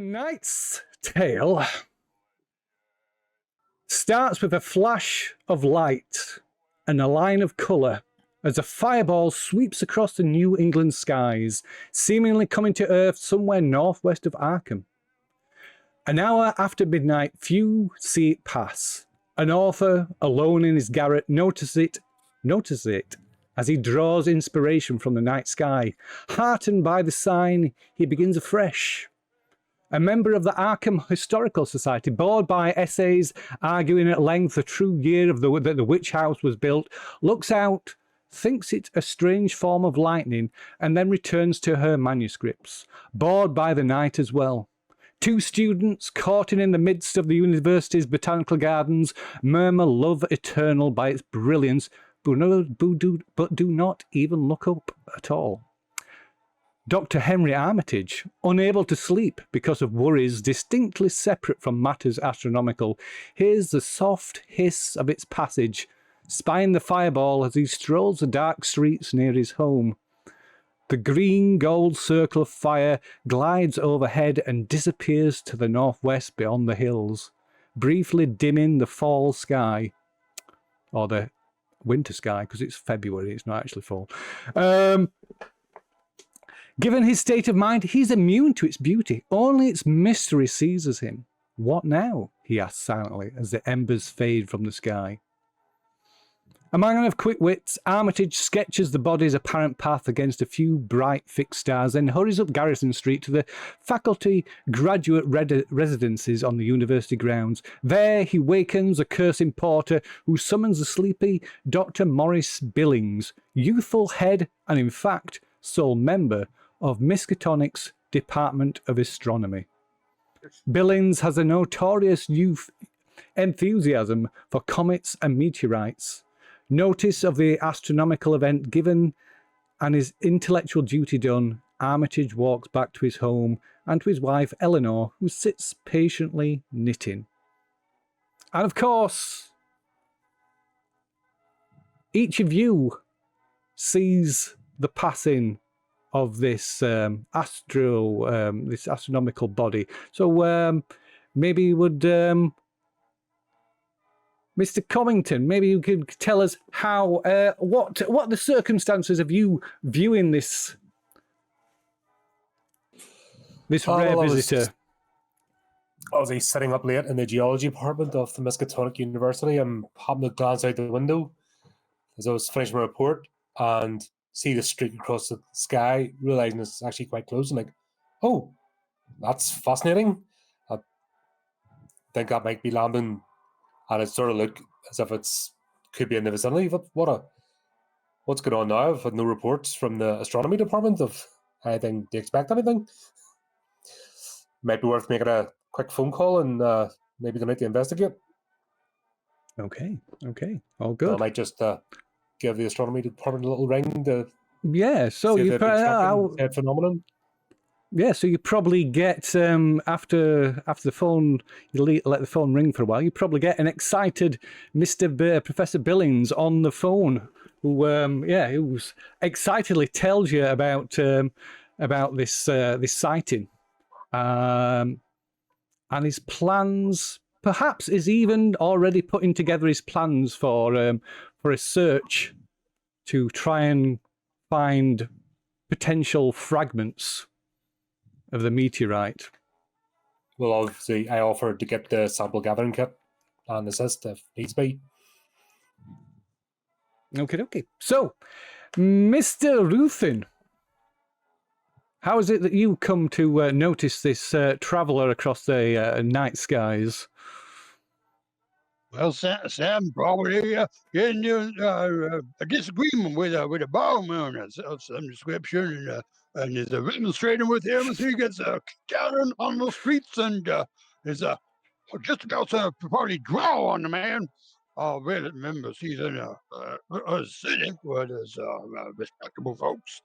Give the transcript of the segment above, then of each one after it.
Tonight's tale starts with a flash of light and a line of colour as a fireball sweeps across the New England skies, seemingly coming to Earth somewhere northwest of Arkham. An hour after midnight, few see it pass. An author, alone in his garret, notices it as he draws inspiration from the night sky. Heartened by the sign, he begins afresh. A member of the Arkham Historical Society, bored by essays arguing at length the true year that the witch house was built, looks out, thinks it a strange form of lightning, and then returns to her manuscripts, bored by the night as well. Two students, caught in the midst of the university's botanical gardens, murmur love eternal by its brilliance, but do not even look up at all. Dr. Henry Armitage, unable to sleep because of worries distinctly separate from matters astronomical, hears the soft hiss of its passage, spying the fireball as he strolls the dark streets near his home. The green-gold circle of fire glides overhead and disappears to the northwest beyond the hills, briefly dimming the fall sky, or the winter sky, because it's February, it's not actually fall. Given his state of mind, he's immune to its beauty. Only its mystery seizes him. What now? He asks silently as the embers fade from the sky. A man of quick wits, Armitage sketches the body's apparent path against a few bright fixed stars, then hurries up Garrison Street to the faculty graduate residences on the university grounds. There he wakens a cursing porter who summons the sleepy Dr. Morris Billings, youthful head and, in fact, sole member of Miskatonic's Department of Astronomy. Billings has a notorious youth enthusiasm for comets and meteorites. Notice of the astronomical event given and his intellectual duty done, Armitage walks back to his home and to his wife Eleanor, who sits patiently knitting. And of course, each of you sees the passing of this this astronomical body. So maybe you would, Mr. Comington, maybe you could tell us how, what the circumstances of you viewing this rare visitor. I was sitting up late in the geology department of the Miskatonic University and happened to glance out the window as I was finishing my report and see the streak across the sky, realizing it's actually quite close, and like, oh, that's fascinating. I think that might be landing, and it sort of look as if it's could be in the vicinity. But what's going on now? I've had no reports from the astronomy department of anything. Do you expect anything? Might be worth making a quick phone call and maybe tonight to investigate. Okay, all good. I might just give the astronomy department a little ring to so you phenomenon. Yeah, so you probably get after the phone, you let the phone ring for a while. You probably get an excited Mr. Professor Billings on the phone, who excitedly tells you about this sighting, and his plans. Perhaps is even already putting together his plans for a search to try and find potential fragments of the meteorite. Well, obviously, I offered to get the sample gathering kit and assist if needs be. Okay. So, Mr. Ruthin, how is it that you come to notice this traveller across the night skies? Well, Sam probably in a disagreement with a bowman of some description, and is demonstrating with him as he gets down on the streets and is just about to probably draw on the man. Really remembers he's in a city where there's respectable folks,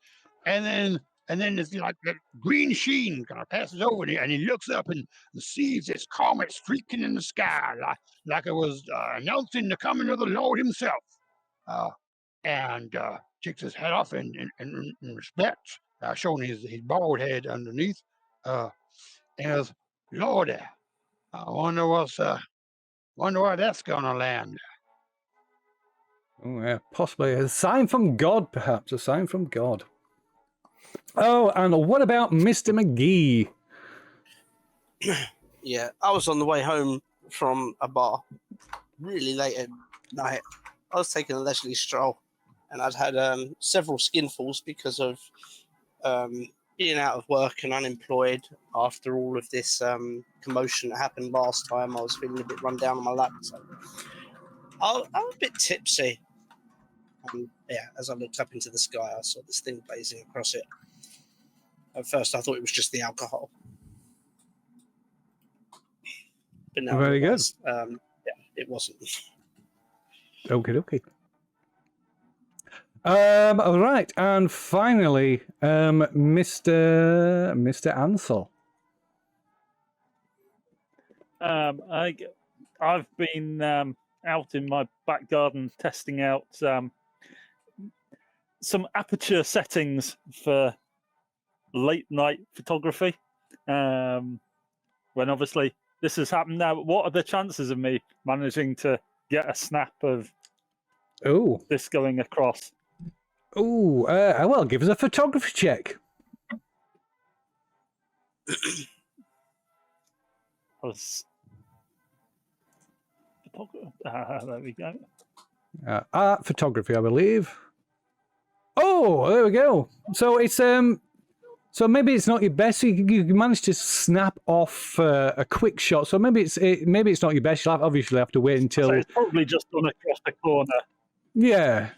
and then there's like that green sheen kind of passes over and he looks up and sees this comet streaking in the sky like it was announcing the coming of the Lord himself. And takes his head off in respect, showing his bald head underneath. And Lordy, I wonder where that's gonna land. Oh, yeah, possibly a sign from God, perhaps. A sign from God. Oh, and what about Mr. McGee? Yeah, I was on the way home from a bar really late at night. I was taking a leisurely stroll, and I'd had several skinfuls because of being out of work and unemployed after all of this commotion that happened last time. I was feeling a bit run down on my luck, so I was a bit tipsy. And yeah, as I looked up into the sky, I saw this thing blazing across it. At first, I thought it was just the alcohol. But now Very good. yeah, it wasn't. Okay. All right, and finally, Mr. Ansel. I've been out in my back garden testing out some aperture settings for late night photography. When obviously this has happened now, what are the chances of me managing to get a snap of this going across? Well, give us a photography check. There we go. Art photography, I believe. Oh, there we go. So it's so maybe it's not your best. So you managed to snap off a quick shot. So maybe it's not your best. You'll obviously have to wait until. So it's probably just gone across the corner. Yeah.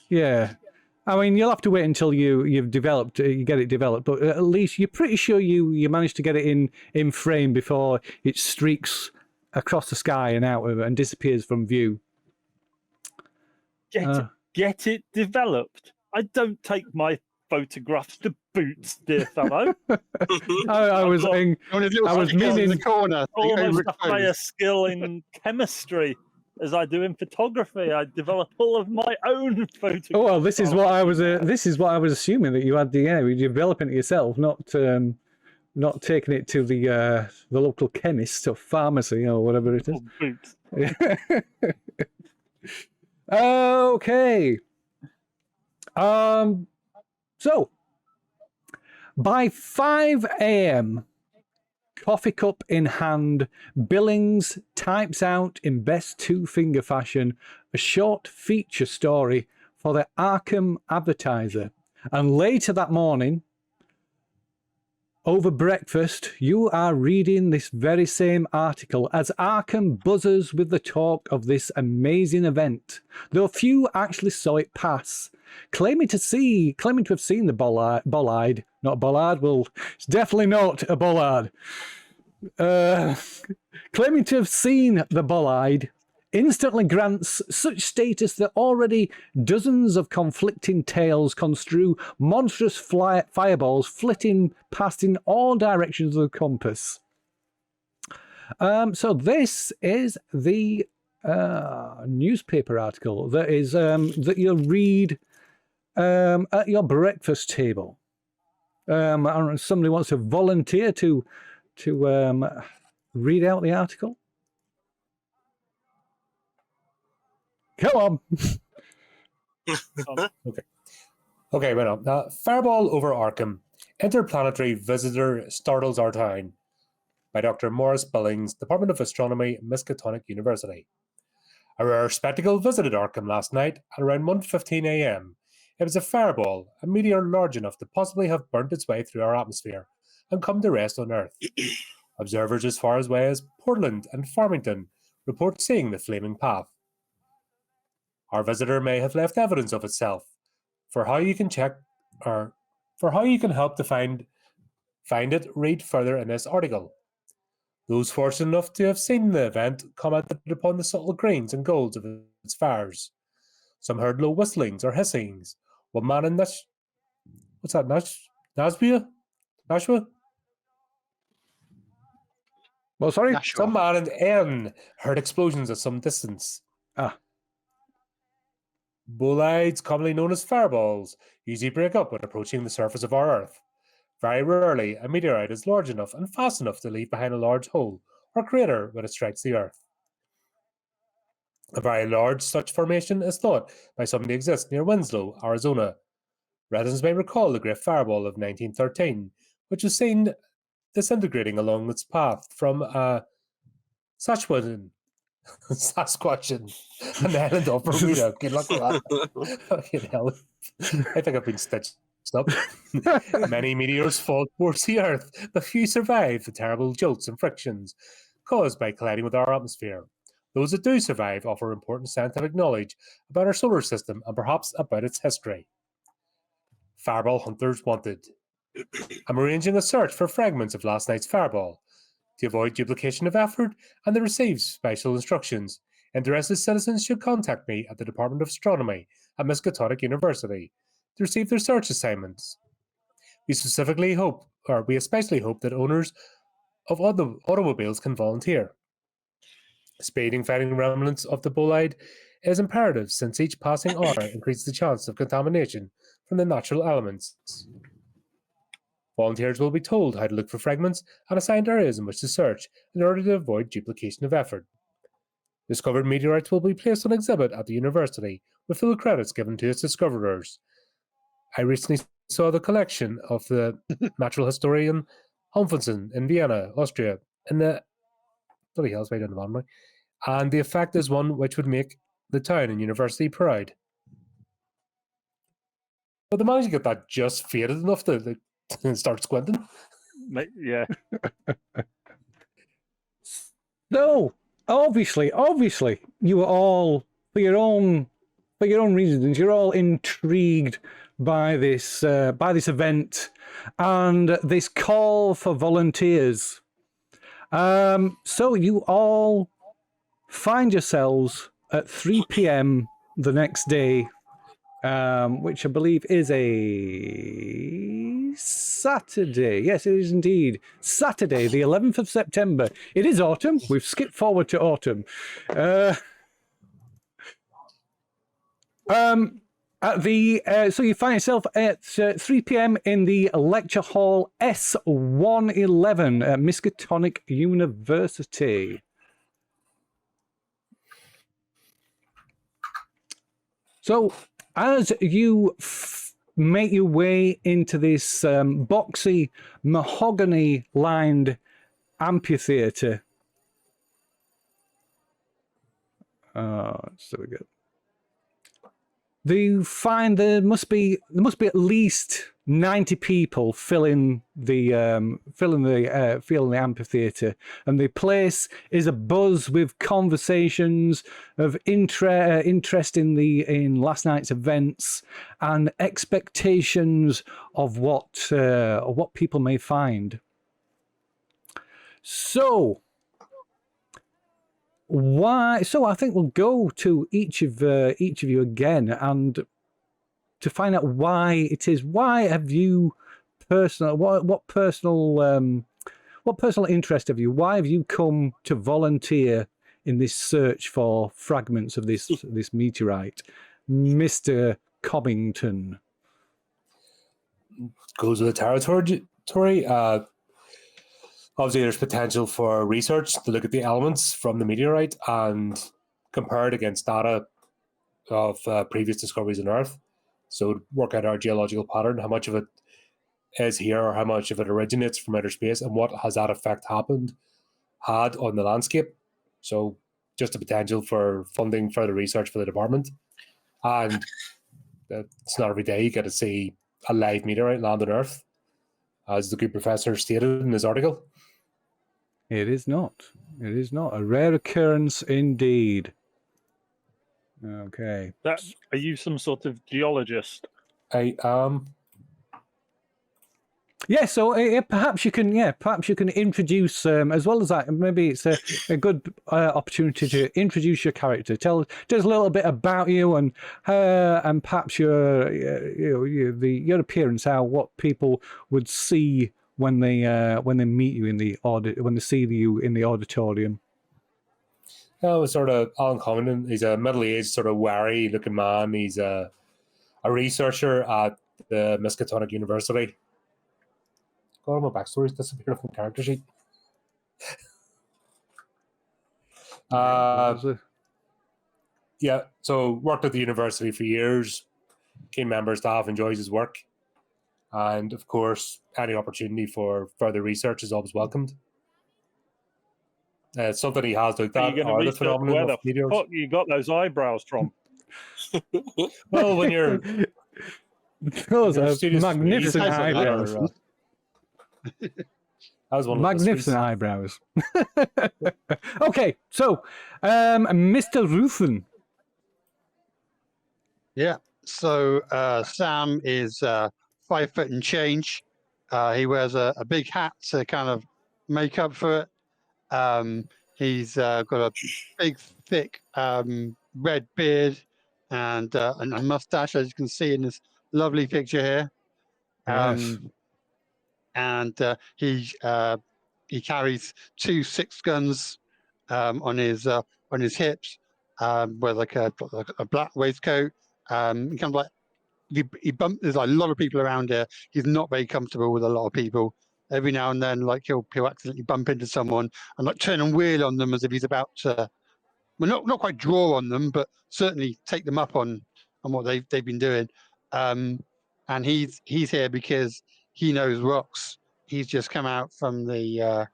I mean, you'll have to wait until you get it developed. But at least you're pretty sure you managed to get it in frame before it streaks across the sky and out of it and disappears from view. Get it developed. I don't take my photographs to boots, dear fellow. I was meaning the corner. Almost a higher skill in chemistry as I do in photography. I develop all of my own photographs. Oh well, this is what I was assuming, that you had you're developing it yourself, not taking it to the local chemist or pharmacy or whatever it is. Boots. Okay. So by 5 a.m., coffee cup in hand, Billings types out in best two-finger fashion a short feature story for the Arkham Advertiser. And later that morning, over breakfast, you are reading this very same article as Arkham buzzes with the talk of this amazing event, though few actually saw it pass. Claiming to have seen the bollard, not a bollard, well, it's definitely not a bollard. Claiming to have seen the bollard instantly grants such status that already dozens of conflicting tales construe monstrous fireballs flitting past in all directions of the compass. So this is the newspaper article that is that you'll read at your breakfast table. I don't know if somebody wants to volunteer to read out the article. Come on. Okay, right on. Fireball over Arkham. Interplanetary visitor startles our town. By Dr. Morris Billings, Department of Astronomy, Miskatonic University. A rare spectacle visited Arkham last night at around 1:15 a.m. It was a fireball, a meteor large enough to possibly have burnt its way through our atmosphere and come to rest on Earth. Observers as far away as Portland and Farmington report seeing the flaming path. Our visitor may have left evidence of itself. For how you can help to find it, read further in this article. Those fortunate enough to have seen the event commented upon the subtle greens and golds of its fires. Some heard low whistlings or hissings. One man in Nashua? Well, sorry? Some man in N heard explosions at some distance. Bolides, commonly known as fireballs, usually break up when approaching the surface of our Earth. Very rarely, a meteorite is large enough and fast enough to leave behind a large hole or crater when it strikes the Earth. A very large such formation is thought by some to exist near Winslow, Arizona. Residents may recall the Great Fireball of 1913, which was seen disintegrating along its path from Saskatchewan, and then end up Bermuda. Good luck with that. Fucking hell. I think I've been stitched up. Many meteors fall towards the Earth, but few survive the terrible jolts and frictions caused by colliding with our atmosphere. Those that do survive offer important scientific knowledge about our solar system and perhaps about its history. Fireball hunters wanted. I'm arranging a search for fragments of last night's fireball. To avoid duplication of effort and to receive special instructions, interested citizens should contact me at the Department of Astronomy at Miskatonic University to receive their search assignments. We especially hope that owners of automobiles can volunteer. Speeding fighting remnants of the bolide is imperative since each passing hour increases the chance of contamination from the natural elements. Volunteers will be told how to look for fragments and assigned areas in which to search in order to avoid duplication of effort. Discovered meteorites will be placed on exhibit at the university with full credits given to its discoverers. I recently saw the collection of the natural historian Homfensen in Vienna, Austria, and the effect is one which would make the town and university proud. But they managed to get that just faded enough to start squinting. Yeah. So, obviously, you are all, for your own reasons, you're all intrigued by this event and this call for volunteers. So you all find yourselves at 3 p.m. the next day, which I believe is a Saturday. Yes, it is indeed. Saturday, the 11th of September. It is autumn. We've skipped forward to autumn. So you find yourself at 3 p.m. in the lecture hall S111 at Miskatonic University. So as you make your way into this boxy, mahogany-lined amphitheatre, so we go. You find there must be at least 90 people filling the amphitheatre, and the place is abuzz with conversations of interest in last night's events and expectations of what people may find. So I think we'll go to each of you again, and to find out why have you what personal interest have you? Why have you come to volunteer in this search for fragments of this meteorite, Mr. Cobington? Goes with the territory. Obviously, there's potential for research to look at the elements from the meteorite and compare it against data of previous discoveries on Earth. So work out our geological pattern, how much of it is here or how much of it originates from outer space, and what has that effect had on the landscape. So just a potential for funding further research for the department. And it's not every day you get to see a live meteorite land on Earth, as the good professor stated in his article. It is not. It is not. A rare occurrence indeed. Okay. Are you some sort of geologist? I am. Yeah, so perhaps you can introduce, as well as that, maybe it's a good opportunity to introduce your character. Tell us a little bit about you and perhaps your appearance, what people would see when they meet you when they see you in the auditorium. Sort of Alan Comington. He's a middle-aged, sort of wary-looking man. He's a researcher at the Miskatonic University. God, all my backstory's disappeared from the character sheet. Yeah, so worked at the university for years. Keen member of staff, enjoys his work. And of course, any opportunity for further research is always welcomed. Something he has looked Are at you going to are the research phenomenon where of the meteors. fuck you got those eyebrows from? Well, when you're Those Your are students- magnificent Has a lot eyebrows. of- that was one Magnificent eyebrows. Okay, so Mr. Ruthen. Yeah. So Sam is 5 foot and change. He wears a big hat to kind of make up for it. He's got a big, thick red beard and a mustache, as you can see in this lovely picture here. Yes. And he carries 2 6 guns on his hips, with like a black waistcoat. Kind of like there's like a lot of people around here. He's not very comfortable with a lot of people. Every now and then, like he'll accidentally bump into someone and like turn and wheel on them as if he's about to, well, not quite draw on them, but certainly take them up on what they've been doing. And he's here because he knows rocks. He's just come out from the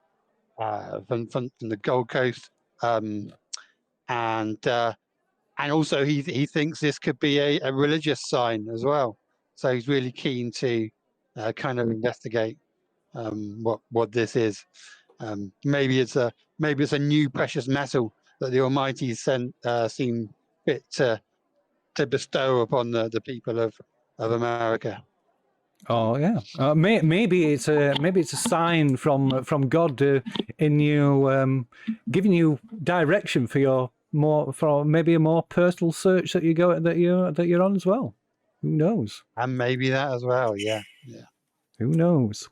from the Gold Coast, and also he thinks this could be a religious sign as well. So he's really keen to kind of investigate what this is. Maybe it's a new precious metal that the Almighty seem fit to bestow upon the people of America. Oh yeah. Maybe it's a sign from God in you, giving you direction for maybe a more personal search that you're on as well. Who knows? And maybe that as well. Yeah. Who knows?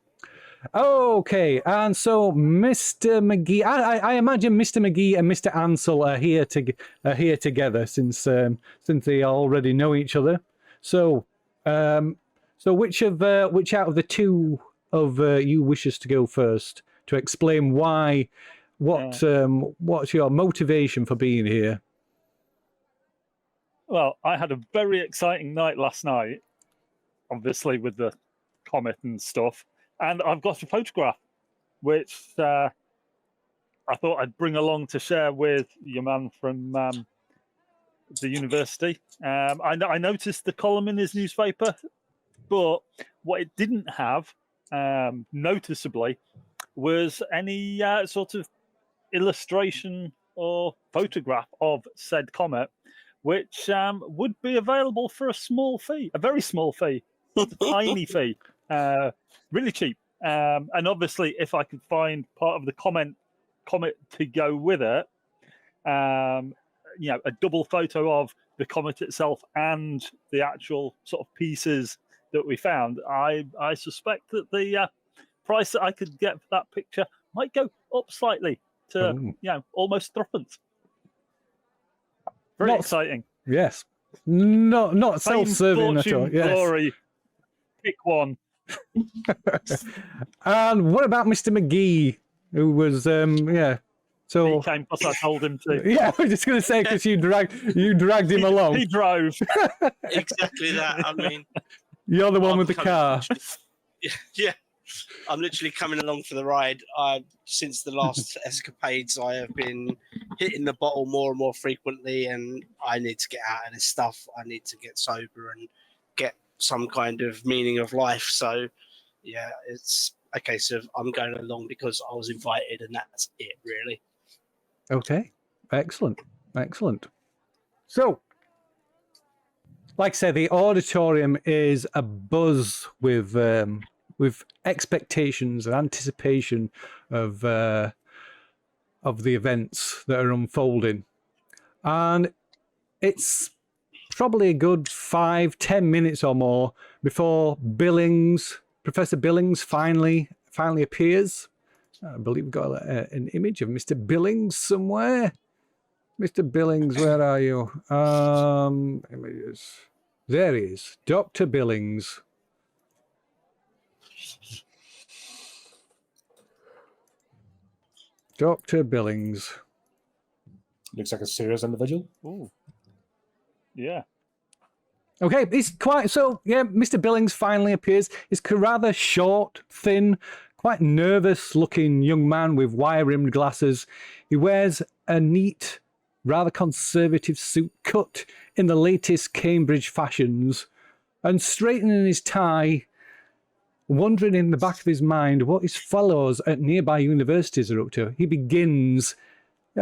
Okay, and so Mr. McGee, I imagine Mr. McGee and Mr. Ansel are here together since they already know each other. So which out of the two of you wishes to go first to explain why? What's your motivation for being here? Well, I had a very exciting night last night, obviously with the comet and stuff, and I've got a photograph which I thought I'd bring along to share with your man from the university. I noticed the column in his newspaper, but what it didn't have, noticeably, was any sort of illustration or photograph of said comet, which would be available for a small fee, a very small fee, a tiny fee, really cheap. And obviously, if I could find part of the comet to go with it, a double photo of the comet itself and the actual sort of pieces that we found, I suspect that the price that I could get for that picture might go up slightly to almost threepence. Very exciting. Yes. Not self-serving at all. Yes. Glory. Pick one. And what about Mr. McGee, who was So he came because I told him to. Yeah, I was just going to say because you dragged him along. He drove. Exactly that. I mean, You're the one with the car. Yeah. I'm literally coming along for the ride. Since the last escapades, I have been hitting the bottle more and more frequently, and I need to get out of this stuff. I need to get sober and get some kind of meaning of life. So, yeah, it's a case of I'm going along because I was invited, and that's it, really. Okay, excellent. So, like I said, the auditorium is abuzz with expectations and anticipation of the events that are unfolding, and it's probably a good 5-10 minutes or more before Professor Billings finally appears. I believe we've got an image of Mr. Billings somewhere. Mr. Billings, where are you? Images. There he is, Dr. Billings. Dr. Billings. Looks like a serious individual. Ooh. Yeah. Okay, he's quite so. Yeah, Mr. Billings finally appears. He's a rather short, thin, quite nervous-looking young man with wire-rimmed glasses. He wears a neat, rather conservative suit cut in the latest Cambridge fashions, and straightening his tie, wondering in the back of his mind what his fellows at nearby universities are up to. He begins. He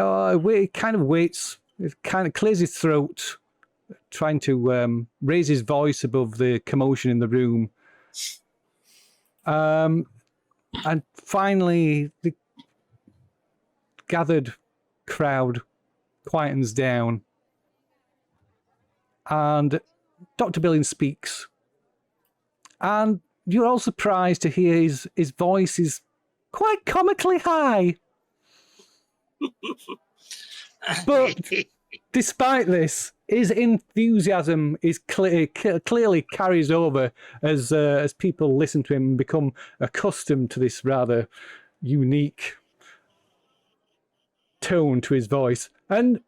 kind of waits. He kind of clears his throat, trying to raise his voice above the commotion in the room. And finally, the gathered crowd quietens down. And Dr. Billings speaks. And you're all surprised to hear his voice is quite comically high. But despite this, his enthusiasm is clearly carries over as people listen to him and become accustomed to this rather unique tone to his voice. And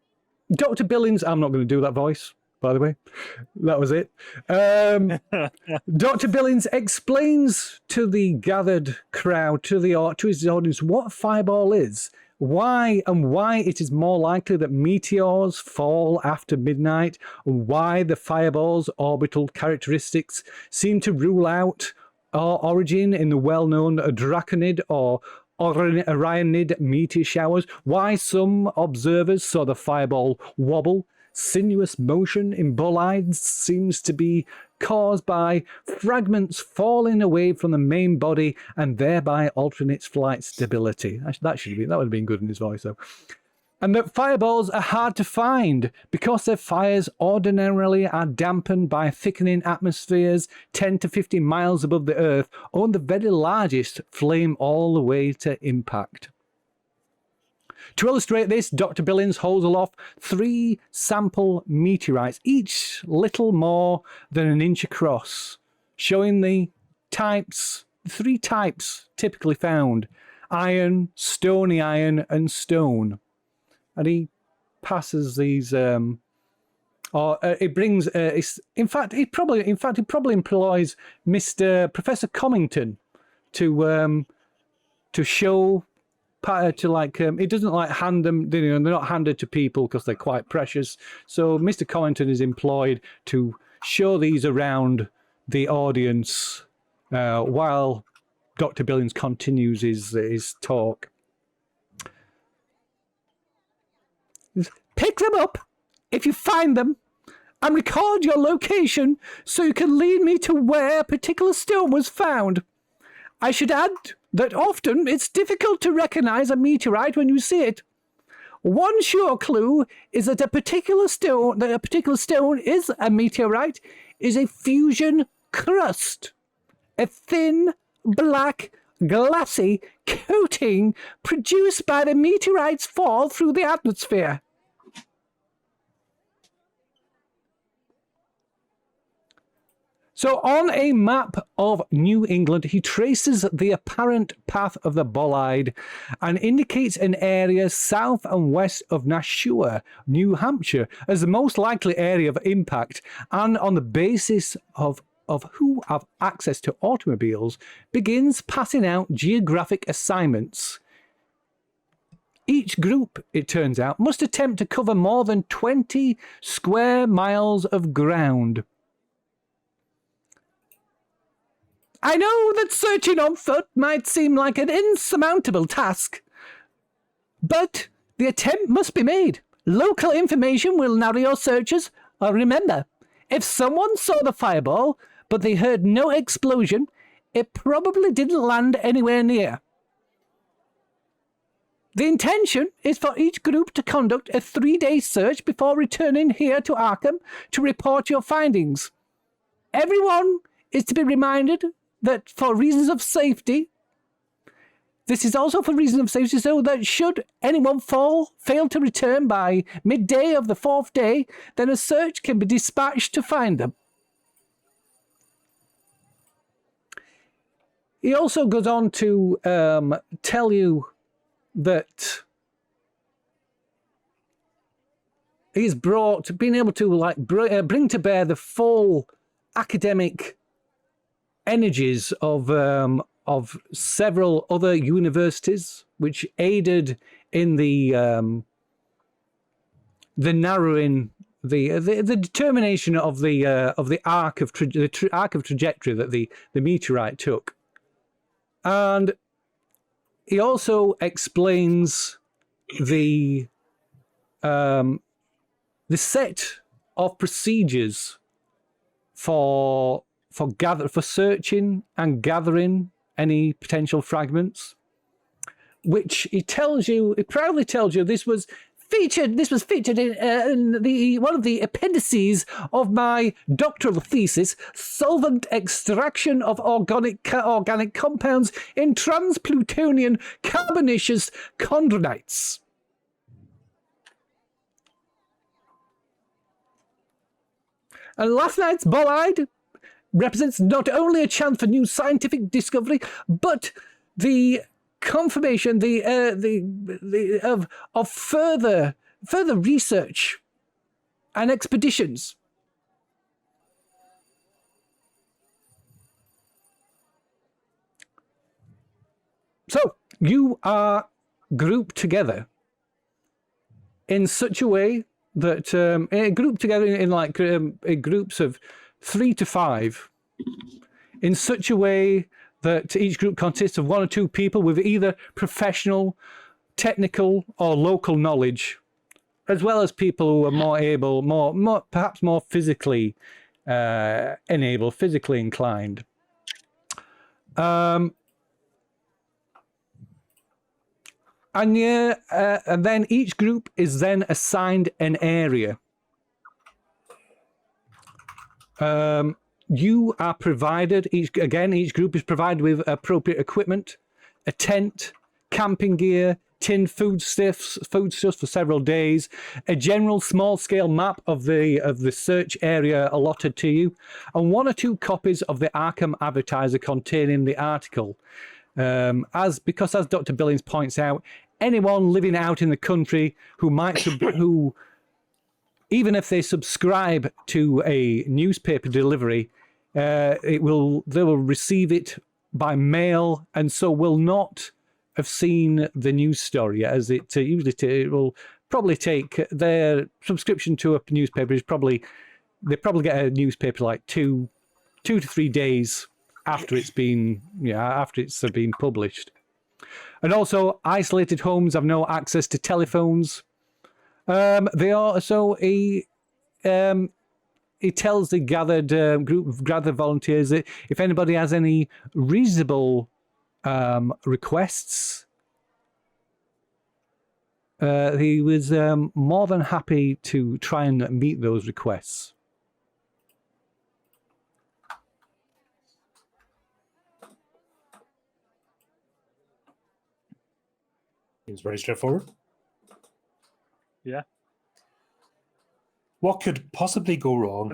Dr. Billings, I'm not going to do that voice, by the way. That was it. Dr. Billings explains to the gathered crowd, to his audience, what a fireball is. Why it is more likely that meteors fall after midnight, and why the fireball's orbital characteristics seem to rule out our origin in the well-known Draconid or Orionid meteor showers, why some observers saw the fireball wobble. Sinuous motion in bolides seems to be caused by fragments falling away from the main body and thereby altering its flight stability. That would have been good in his voice, though. And that fireballs are hard to find because their fires ordinarily are dampened by thickening atmospheres 10 to 50 miles above the Earth, or the very largest flame all the way to impact. To illustrate this, Dr. Billings holds aloft 3 sample meteorites, each little more than an inch across, showing the 3 types typically found: iron, stony iron, and stone. And he passes these, it brings. In fact, he probably employs Professor Comington to show. It doesn't hand them, they're not handed to people because they're quite precious. So Mr. Comington is employed to show these around the audience while Dr. Billings continues his talk. Pick them up if you find them and record your location so you can lead me to where a particular stone was found. I should add that often it's difficult to recognize a meteorite when you see it. One sure clue is that a particular stone is a meteorite is a fusion crust, a thin, black, glassy coating produced by the meteorite's fall through the atmosphere. So on a map of New England, he traces the apparent path of the bolide and indicates an area south and west of Nashua, New Hampshire, as the most likely area of impact, and on the basis of who have access to automobiles, begins passing out geographic assignments. Each group, it turns out, must attempt to cover more than 20 square miles of ground. I know that searching on foot might seem like an insurmountable task, but the attempt must be made. Local information will narrow your searches. Remember, if someone saw the fireball, but they heard no explosion, it probably didn't land anywhere near. The intention is for each group to conduct a 3-day search before returning here to Arkham to report your findings. Everyone is to be reminded that for reasons of safety, this is also for reasons of safety, so that should anyone fail to return by midday of the 4th day, then a search can be dispatched to find them. He also goes on to tell you that he's been able to bring to bear the full academic energies of several other universities, which aided in the narrowing, the determination of the arc of trajectory that the meteorite took. And he also explains the set of procedures for searching and gathering any potential fragments, which he proudly tells you this was featured in one of the appendices of my doctoral thesis, solvent extraction of organic compounds in transplutonian carbonaceous chondrites. And last night's bolide represents not only a chance for new scientific discovery, but the confirmation of further research and expeditions. So you are grouped together in such a way that grouped together in groups of 3 to 5, in such a way that each group consists of 1 or 2 people with either professional, technical, or local knowledge, as well as people who are more able, perhaps more physically enabled, physically inclined. And then each group is then assigned an area. You are provided, each group is provided with appropriate equipment, a tent, camping gear, tinned foodstuffs for several days, a general small-scale map of the search area allotted to you, and 1 or 2 copies of the Arkham Advertiser containing the article. Because as Dr. Billings points out, anyone living out in the country who even if they subscribe to a newspaper delivery, they will receive it by mail, and so will not have seen the news story, as it will probably take their subscription to a newspaper is they probably get a newspaper like 2 to 3 days after it's been published. And also, isolated homes have no access to telephones. They are also he tells the gathered group of gathered volunteers that if anybody has any reasonable requests, he was more than happy to try and meet those requests. Seems very straightforward. Yeah. What could possibly go wrong?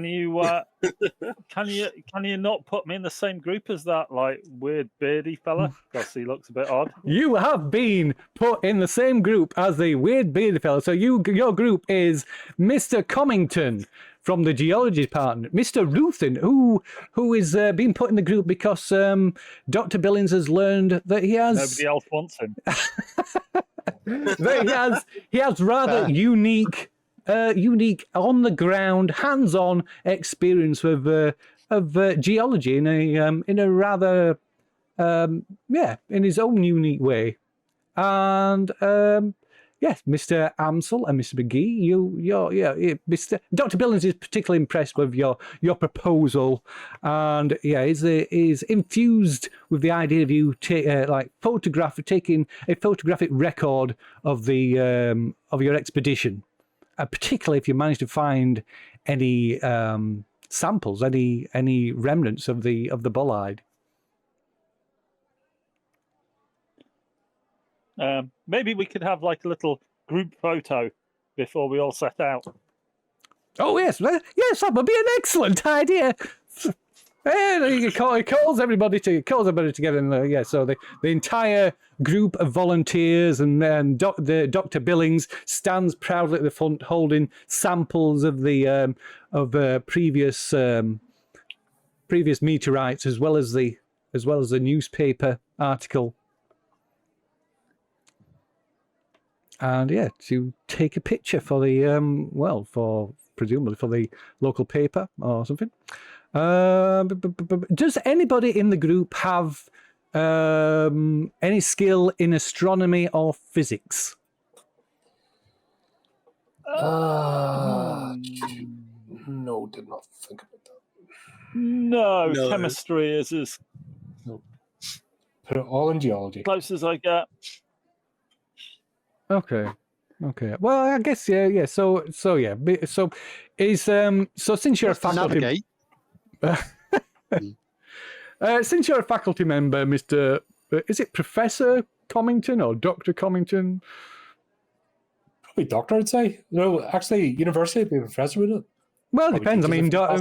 Can you not put me in the same group as that weird beardy fella? Because he looks a bit odd. You have been put in the same group as the weird bearded fellow. So your group is Mr. Comington from the geology department, Mr. Ruthin, who is being put in the group because Dr. Billings has learned that he has nobody else wants him. that he has rather unique on the ground, hands-on experience of geology in a rather in his own unique way. And yes, Mr. Amsel and Mr. McGee, Mr. Dr. Billings is particularly impressed with your proposal, and is infused with the idea of you taking a photographic record of your expedition. Particularly if you manage to find any samples, any remnants of the bolide. Maybe we could have a little group photo before we all set out. Oh yes, yes, that would be an excellent idea. He calls everybody together. And, so the entire group of volunteers and Dr. Billings stands proudly at the front, holding samples of the previous meteorites, as well as the newspaper article. And to take a picture for the presumably for the local paper or something. Does anybody in the group have any skill in astronomy or physics? No, did not think about that. No, No. chemistry is as Put it all in geology. close as I get. Okay. Well, I guess So is so since you're a faculty, Navigate. since you're a faculty member, Mr. Is it Professor Comington or Dr. Comington? Probably doctor, I'd say. No, actually, university would be a professor, wouldn't it? Well, it Probably depends. I teaches mean, different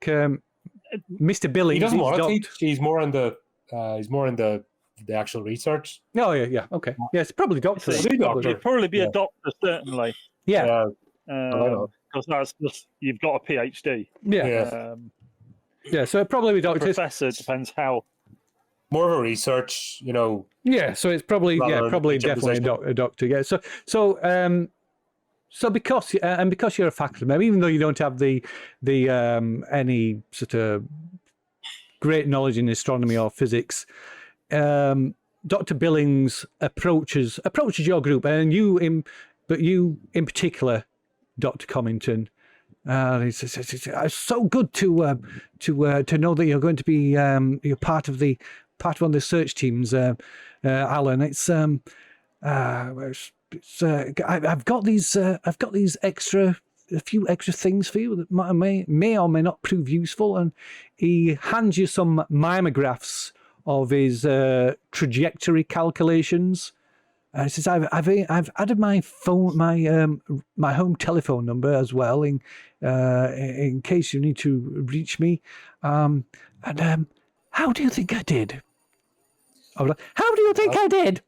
classes, Mr. Billings. He doesn't want to doc- teach. He's more in the actual research. Oh yeah. Okay. Yes, probably doctor. So, doctor. You'd probably be Yeah. a doctor, certainly. Yeah. Because that's just, you've got a PhD. Yeah. Yeah. So it'd probably be doctor. Professor depends how. More of a research, Yeah. So it's probably Rather than teaching definitely position. a doctor. Yeah. So because you're a faculty member, even though you don't have the any sort of great knowledge in astronomy or physics, Dr. Billings approaches your group, and you in particular, Dr. Comington. He says, it's so good to know that you're going to be you're part of one of the search teams, Alan. I've got these a few extra things for you that may or may not prove useful. And he hands you some mimeographs of his trajectory calculations. And he says, I've added my phone, my home telephone number as well in case you need to reach me. How do you think I did? How do you think I did?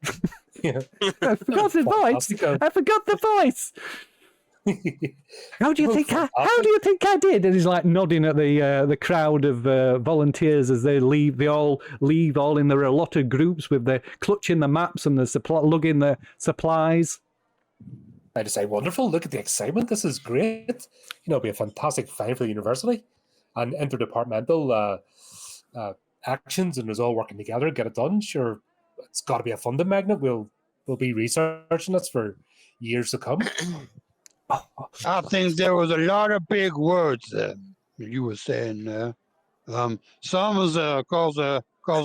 Yeah. I forgot the voice. How do you think I did? And he's like nodding at the crowd of volunteers as they leave. They all leave, all in their allotted groups, with their clutching the maps and lugging the supplies. I just say, wonderful! Look at the excitement. This is great. It'll be a fantastic find for the university, and interdepartmental actions, and us all working together, get it done. Sure, it's got to be a funding magnet. We'll be researching this for years to come. I think there was a lot of big words there you were saying there. Some was cause a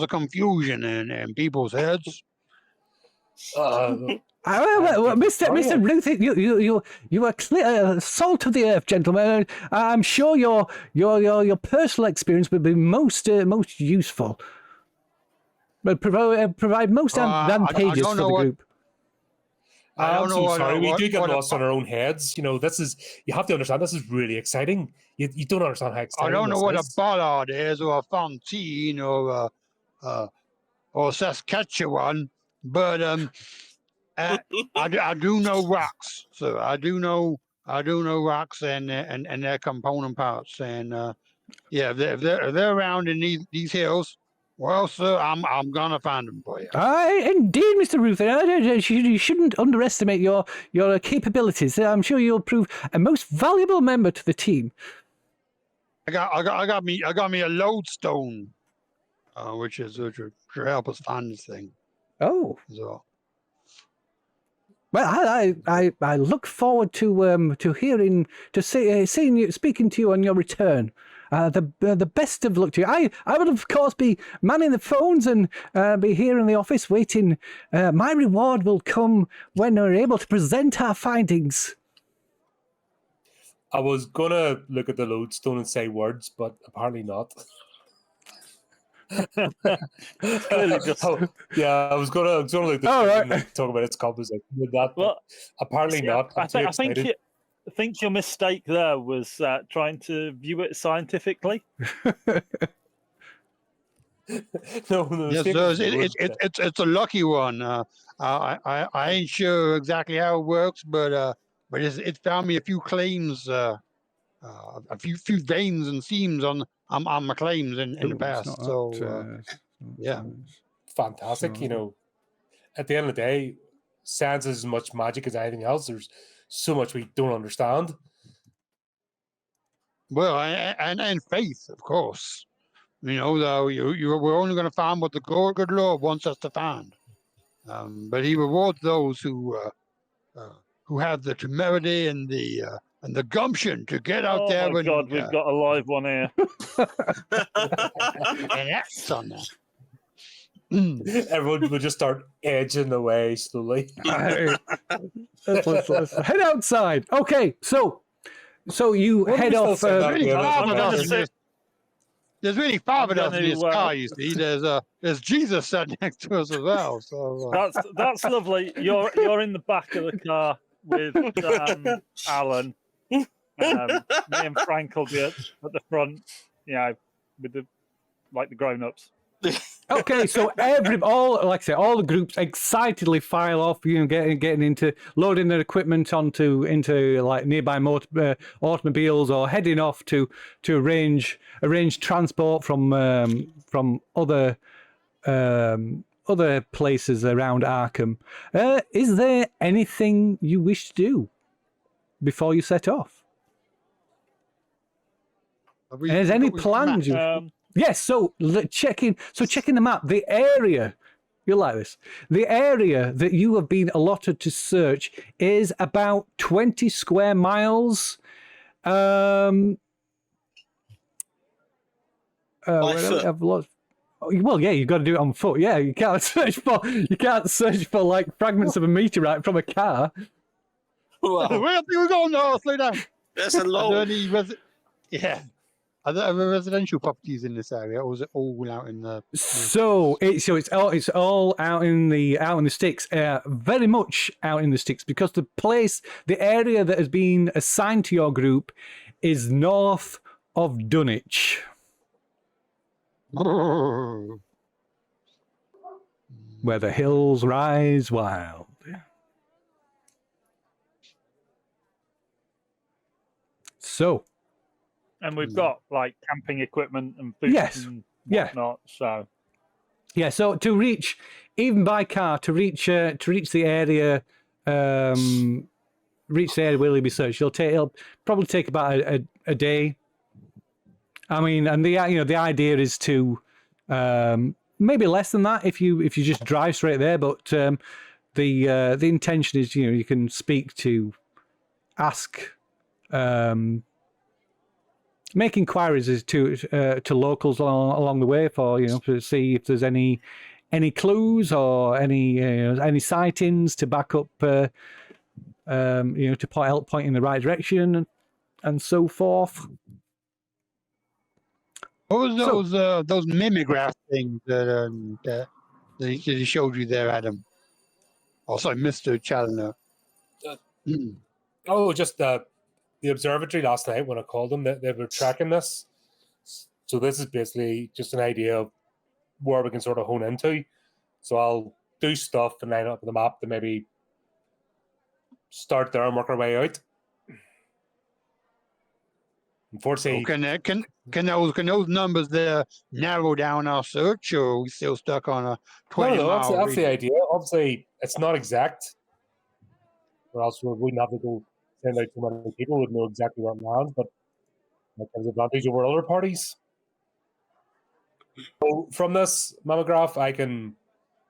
confusion in people's heads. Mr. Ruth, you are clear, salt of the earth, gentlemen. I'm sure your personal experience would be most useful, but provide most advantageous for the group. I'm so sorry. We do get lost on our own heads. This is, you have to understand, this is really exciting. You don't understand how exciting I don't know this what is. a bollard is, or a fontaine, or Saskatchewan, but I do know rocks. So I do know rocks and their component parts. And if they're around in these hills, well, sir, I'm gonna find them for you. Indeed, Mr. Ruther. You shouldn't underestimate your capabilities. I'm sure you'll prove a most valuable member to the team. I got me a lodestone, which should help us find this thing. Oh, So well, I look forward to seeing you, speaking to you on your return. The best of luck to you. I will of course be manning the phones and be here in the office waiting. My reward will come when we're able to present our findings. I was gonna look at the lodestone and say words, but apparently not. Clearly just- Yeah, I was gonna look at All it right. and talk about its composition with that. Well, but apparently not. I'm too I think excited. think your mistake there was trying to view it scientifically. No, Yes, mistake sir, was the word. it's a lucky one. I ain't sure exactly how it works, but it found me a few claims, a few veins and seams on my claims in the Ooh, it's past. not So that, yeah. Fantastic. So- You know, at the end of the day, science is as much magic as anything else. There's so much we don't understand. Well, and faith, of course. You know, though we're only going to find what the good Lord wants us to find. But He rewards those who have the temerity and the gumption to get out Oh there my and God, we've got a live one here. and act on that. Mm. Everyone would just start edging away slowly. let's head outside. Okay, so you What are head we off. still saying Really Yeah, far that's with I'm us gonna in say- this- There's really five of I'm us in this gonna, car. You see, there's Jesus sitting next to us as well. So That's lovely. You're in the back of the car with Alan. Me and Frank will be at the front, with the grown-ups. Okay, so all the groups excitedly file off, getting into loading their equipment into like nearby automobiles or heading off to arrange transport from other places around Arkham. Is there anything you wish to do before you set off? Is any plans? Yes, so checking the map, the area, you'll like this, the area that you have been allotted to search is about 20 square miles. By foot. Well, yeah, you've got to do it on foot. Yeah, you can't search for like fragments of a meteorite from a car. Wow, Where do we go now? Slow down. that's a Are there long. any Are there residential properties in this area, or is it all out in the? So it's all out in the sticks, very much out in the sticks, because the area that has been assigned to your group is north of Dunwich. Where the hills rise wild. So, And we've got like camping equipment and food Yes, and yeah. whatnot. So yeah, so to reach, even by car, to reach the area, where you'll be searched, it'll probably take about a day. I mean, and the idea is to maybe less than that if you just drive straight there. But the intention is, you can ask, make inquiries as to locals along the way for to see if there's any clues or any sightings to back up to point in the right direction and so forth. What was those mimeograph things that he showed you there, Adam? Also, Mr. Challoner. Oh, just the observatory last night when I called them, they were tracking this. So this is basically just an idea of where we can sort of hone into. So I'll do stuff and line up the map to maybe start there and work our way out. Unfortunately, Can those numbers there narrow down our search, or are we still stuck on a 20 no, mile that's the radius? idea. Obviously, it's not exact, or else we wouldn't have to go send out too many people would know exactly where it lands, but that gives advantage over other parties. So from this mammograph, I can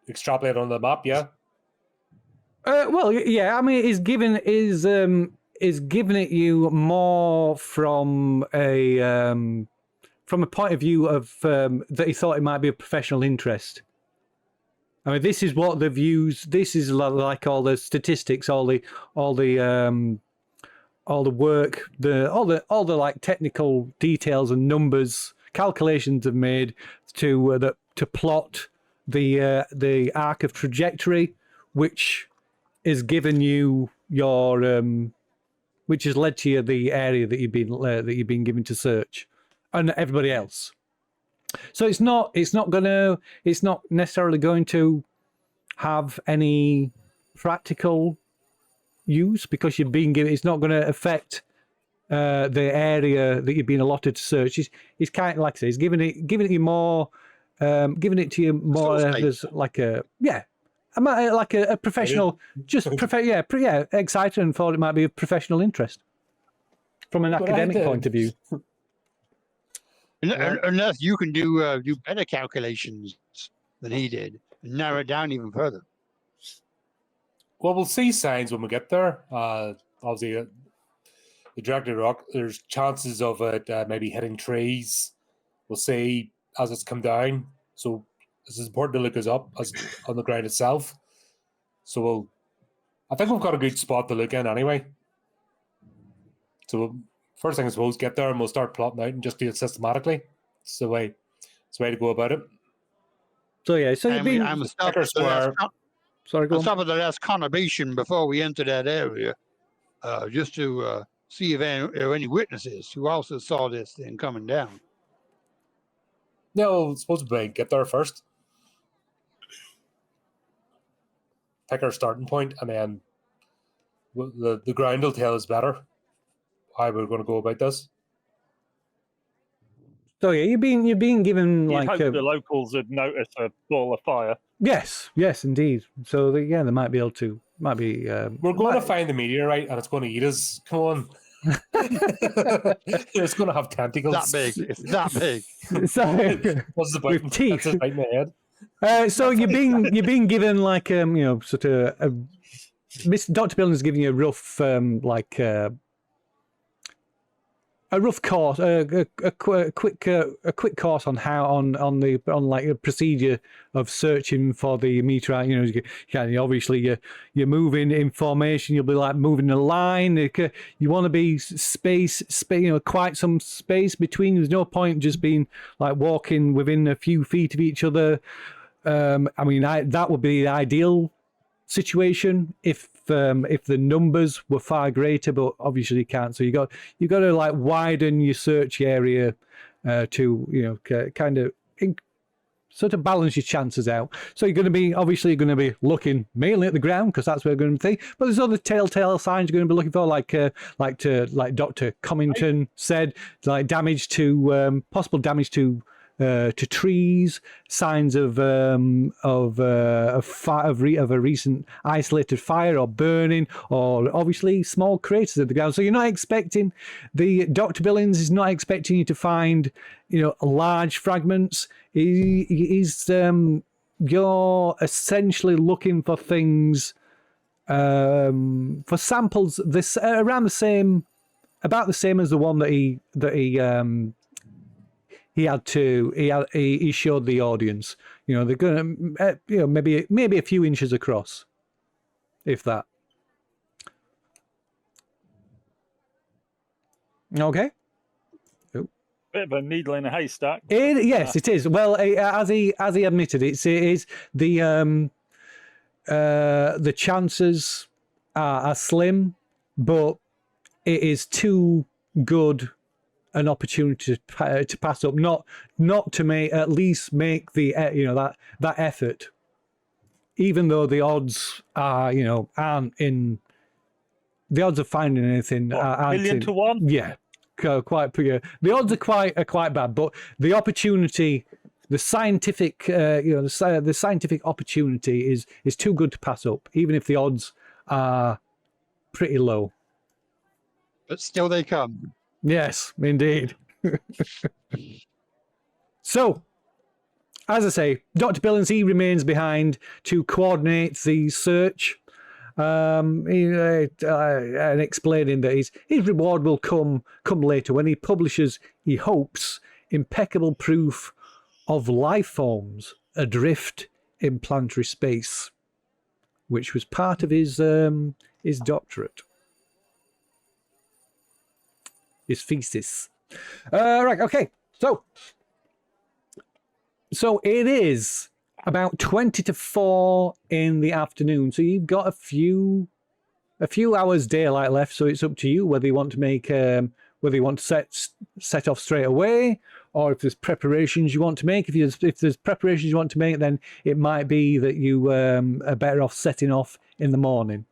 extrapolate on the map, yeah? Well, yeah. I mean, is giving it you more from a point of view of that he thought it might be a professional interest. I mean, this is what they've used. This is like all the statistics, all the work, all the like technical details and numbers, calculations have made to plot the arc of trajectory, which is given you your which has led to the area that you've been given to search, and everybody else. So it's not necessarily going to have any practical use because you've been given. It's not going to affect the area that you've been allotted to search. It's kind of like I say, it's giving it you more, giving it to you more as like a professional, excited and thought it might be of professional interest from an academic point of view. Unless you can do better calculations than he did and narrow it down even further. Well, we'll see signs when we get there. Obviously, the directed rock, there's chances of it maybe hitting trees. We'll see as it's come down. So it's important to look us up as on the ground itself. So I think we've got a good spot to look in anyway. So first thing I suppose, get there and we'll start plotting out and just do it systematically. It's the way to go about it. So yeah, so you've been. I'm a stop at the last conurbation before we enter that area, just to see if there are any witnesses who also saw this thing coming down. No, it's supposed to be get there first. Pick our starting point, and then the ground will tell us better how we're going to go about this. So yeah, you're being given You'd like hope the locals would notice a ball of fire. Yes, indeed. So they might be able to. We're going to find the meteorite, and it's going to eat us. Come on. It's going to have tentacles. That big. It's that big. So, what's the with teeth? That's right in my head. So you're being given like sort of Dr. Billings is giving you a rough a rough course, a quick course on how on like a procedure of searching for the meteorite. Obviously you're moving in formation. You'll be like moving a line. You want to be space, quite some space between. There's no point just being like walking within a few feet of each other. That would be the ideal situation if the numbers were far greater, but obviously you can't. So you got to like widen your search area to kind of sort of balance your chances out. So you're going to be looking mainly at the ground because that's where you're going to think. But there's other telltale signs you're going to be looking for, like Dr. Comington said, like possible damage to trees, signs of a recent isolated fire or burning, or obviously small craters at the ground. So you're not expecting Dr. Billings is not expecting you to find large fragments. You're essentially looking for things for samples about the same as the one that he showed the audience. They're going to maybe a few inches across, if that. Okay. Bit of a needle in a haystack. Yes, it is. Well, as he admitted, it is the chances are slim, but it is too good an opportunity to pass up, not to at least make the that effort, even though the odds are aren't in. The odds of finding anything aren't 1,000,000 to 1. Yeah, quite. The odds are quite bad, but the opportunity, the scientific the scientific opportunity is too good to pass up, even if the odds are pretty low. But still, they come. Yes, indeed. So, as I say, Dr. Billings, he remains behind to coordinate the search, and explaining that his reward will come later when he publishes, he hopes, impeccable proof of life forms adrift in planetary space, which was part of his doctorate. His thesis. Right, okay. So it is about 20 to 4 in the afternoon. So you've got a few a few hours daylight left, so it's up to you whether you want to make whether you want to set off straight away, or if there's preparations you want to make. If there's preparations you want to make, then it might be that you are better off setting off in the morning.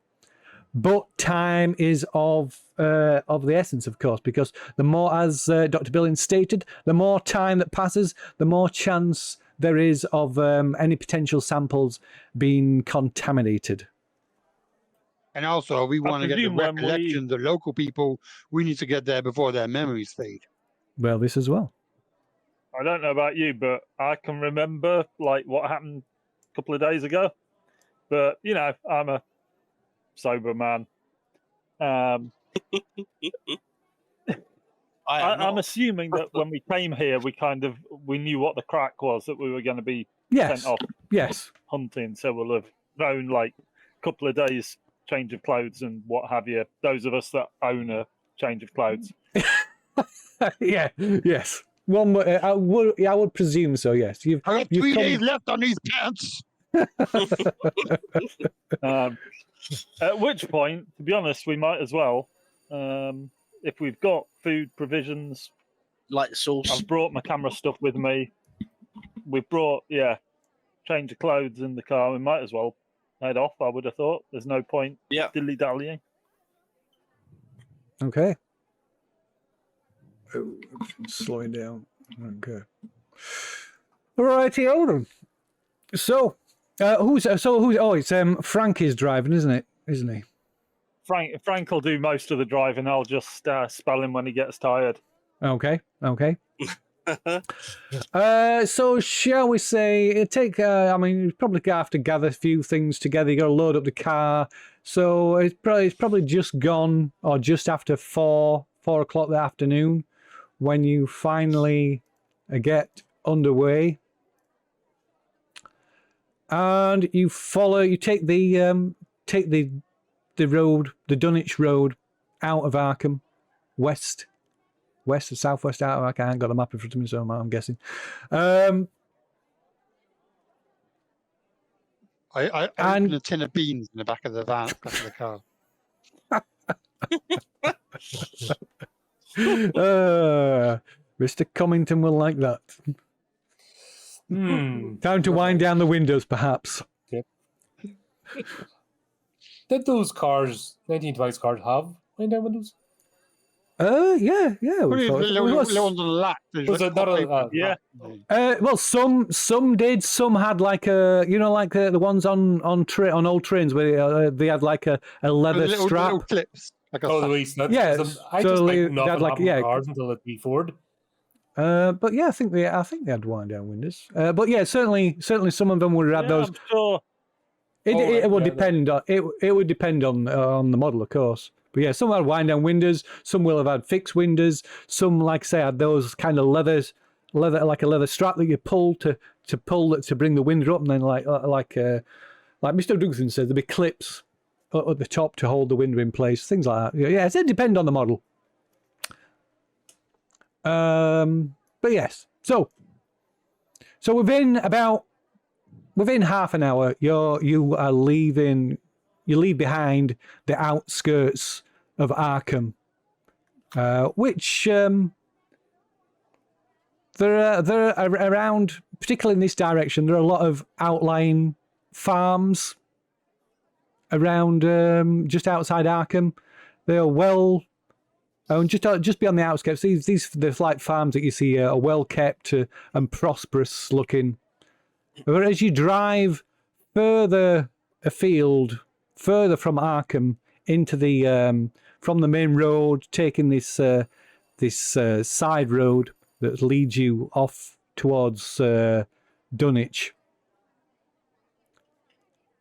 But time is of the essence, of course, because the more, as Dr. Billings stated, the more time that passes, the more chance there is of any potential samples being contaminated. And also, we want to get the presume when recollection, the local people, we need to get there before their memories fade. Well, this as well. I don't know about you, but I can remember like what happened a couple of days ago. But you know, I'm a sober man. I'm assuming that when we came here, we knew what the crack was, that we were going to be Yes. sent off Yes. hunting. So we'll have known like a couple of days change of clothes and what have you. Those of us that own a change of clothes. Yeah. Yes. One. I would presume so. Yes. I got 3 days left on these pants. At which point, to be honest, we might as well. If we've got food provisions, Like sauce. I've brought my camera stuff with me. We've brought, change of clothes in the car. We might as well head off, I would have thought. There's no point dilly-dallying. Okay. Oh, slowing down. Okay. Righty, Odin. So, who's? Oh, it's Frank is driving, isn't he? Frank will do most of the driving. I'll just spell him when he gets tired. Okay. So shall we say it take? You probably have to gather a few things together. You got to load up the car. So it's probably just gone, or just after 4 o'clock that afternoon, when you finally get underway. And you take the road, the Dunwich Road, out of Arkham, west or southwest out of Arkham. I haven't got the map in front of me, so I'm guessing. I opened a tin of beans in the back of the van, back of the car. Mr. Cummington will like that. Time to wind down the windows, perhaps. Yep. Did those cars, 1920s cars, have wind down windows? Yeah. Little ones on the lap. Was it not Yeah. Well, some did. Some had like the ones on old trains where they had like a leather strap. Little clips. Like the wee snips. Yeah, I so just they think nothing had like happened with cars until it be Ford. But yeah, I think they had wind down windows. But yeah, certainly some of them would have those. I'm sure. It would depend on it would depend on the model, of course. But yeah, some had wind down windows. Some will have had fixed windows. Some, like I say, had those kind of leather like a leather strap that you pull to bring the window up, and then like Mr. Dougherty said, there'd be clips at the top to hold the window in place, things like that. Yeah, it depends on the model. But yes, so within half an hour, you leave behind the outskirts of Arkham, which there are around, particularly in this direction, there are a lot of outlying farms around just outside Arkham. They are well, just beyond the outskirts. These like farms that you see are well kept and prosperous looking. But as you drive further afield, further from Arkham into the from the main road, taking this side road that leads you off towards Dunwich.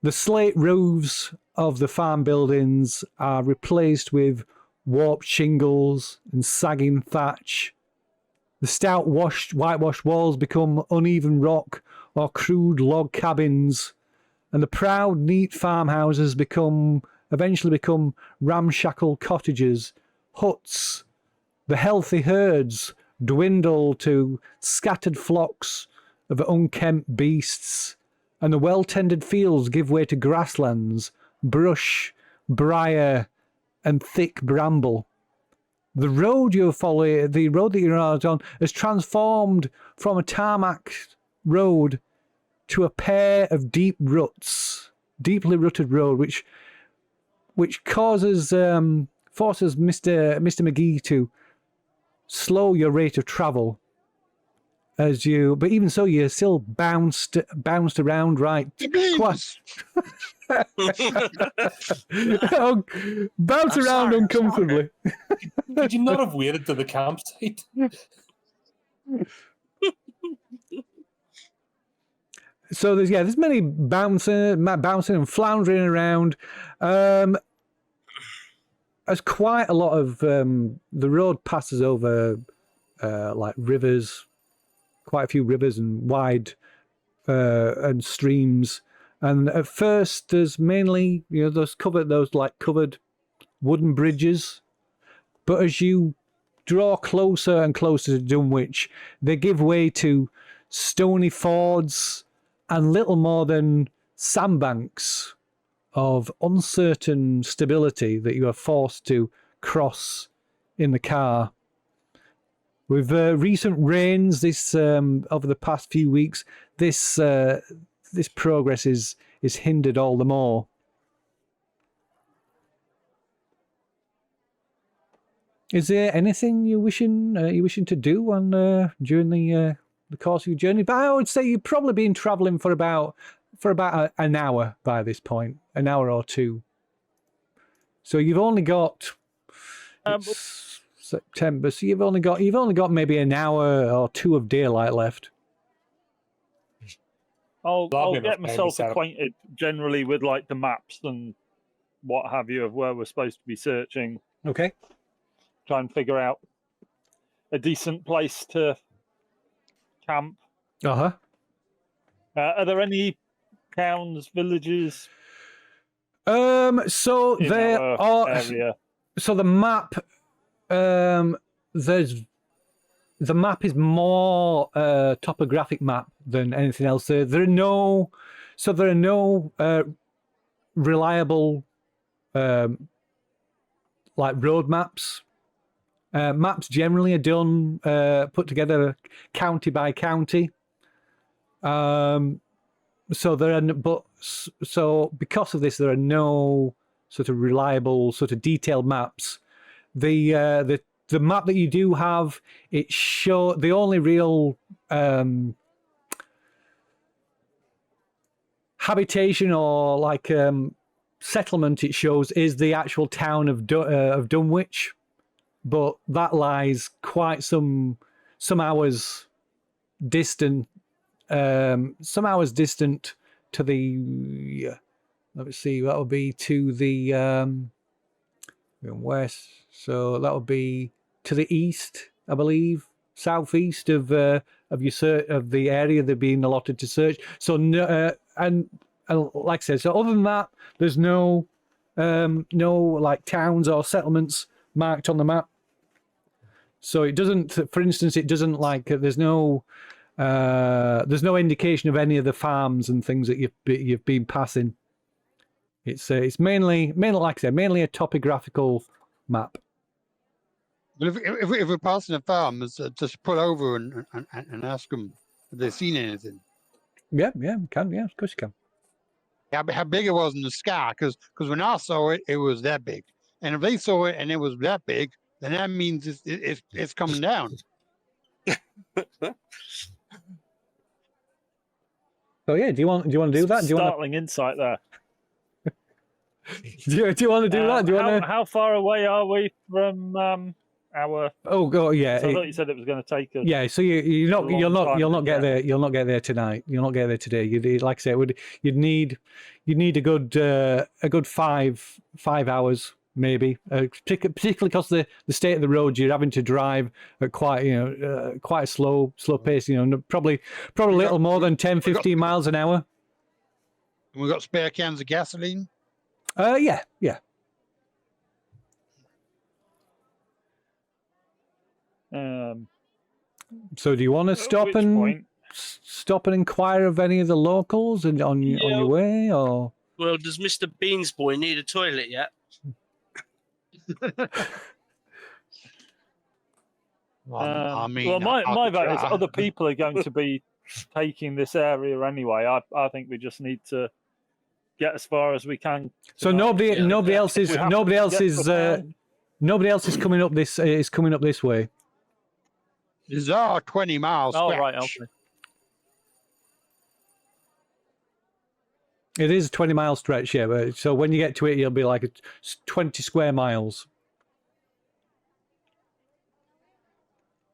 The slate roofs of the farm buildings are replaced with warped shingles and sagging thatch. The stout whitewashed walls become uneven rock or crude log cabins, and the proud, neat farmhouses eventually become ramshackle cottages, huts. The healthy herds dwindle to scattered flocks of unkempt beasts, and the well-tended fields give way to grasslands, brush, briar and thick bramble. The road you're following, the road that you're out on, has transformed from a tarmac road to a pair of deep ruts, deeply rutted road, which causes forces Mr. McGee to slow your rate of travel. But even so, you're still bounced around, right? Beans! Oh, bounce I'm around sorry, I'm uncomfortably. Could you not have waited to the campsite? So there's many bouncing and floundering around. There's quite a lot of the road passes over like rivers, quite a few rivers and wide and streams. And at first, there's mainly those covered wooden bridges. But as you draw closer and closer to Dunwich, they give way to stony fords and little more than sandbanks of uncertain stability that you are forced to cross in the car. With recent rains this over the past few weeks, this progress is hindered all the more. Is there anything you're wishing to do on during the course of your journey? But I would say you've probably been travelling for about an hour by this point, an hour or two. So you've only got September. So you've only got maybe an hour or two of daylight left. I'll That'll be enough get time to myself set up. acquainted generally with like the maps and what have you of where we're supposed to be searching. Okay. Try and figure out a decent place to camp. Uh-huh. Are there any towns, villages So in there our are. area? So the map, the map is more topographic map than anything else. There are no reliable like road maps. Maps generally are done put together county by county. So because of this, there are no sort of reliable, sort of detailed maps. The map that you do have, the only real habitation or like settlement it shows is the actual town of Dunwich, but that lies quite some hours distant. Some hours distant to the. Let me see. That would be to the west. So that would be to the east, I believe, southeast of the area they're being allotted to search. So and like I said, so other than that, there's no like towns or settlements marked on the map. So it doesn't. For instance, it doesn't like there's no indication of any of the farms and things that you've been passing. It's mainly like I said, mainly a topographical map. But if we're passing a farm, just pull over and ask them if they've seen anything. Yeah, can. Yeah, of course you can. How big it was in the sky, because when I saw it, it was that big. And if they saw it and it was that big, then that means it's coming down. So yeah, do you want to do that? Do you want Startling insight there. do you want to do that? Do you want to? How far away are we from our? Oh God, yeah. So I thought you said it was going to take us. Yeah, so you'll not get time, there. You'll not get there tonight. You'll not get there today. Like I said, you'd need a good 5 hours maybe, particularly because the state of the roads, you're having to drive at quite a slow pace. Probably a little more than 10-15 miles an hour. And we got spare cans of gasoline. Yeah. So do you want to stop and inquire of any of the locals and on your way, or? Well, does Mr. Beansboy need a toilet yet? I mean, well, my I could vote is try. other people are going to be taking this area anyway. I think we just need to get as far as we can. So tonight. nobody else If is we have to coming up this way. This is our 20 miles. Oh, right, okay. It is a 20-mile stretch, yeah. But, so when you get to it, you'll be like 20 square miles.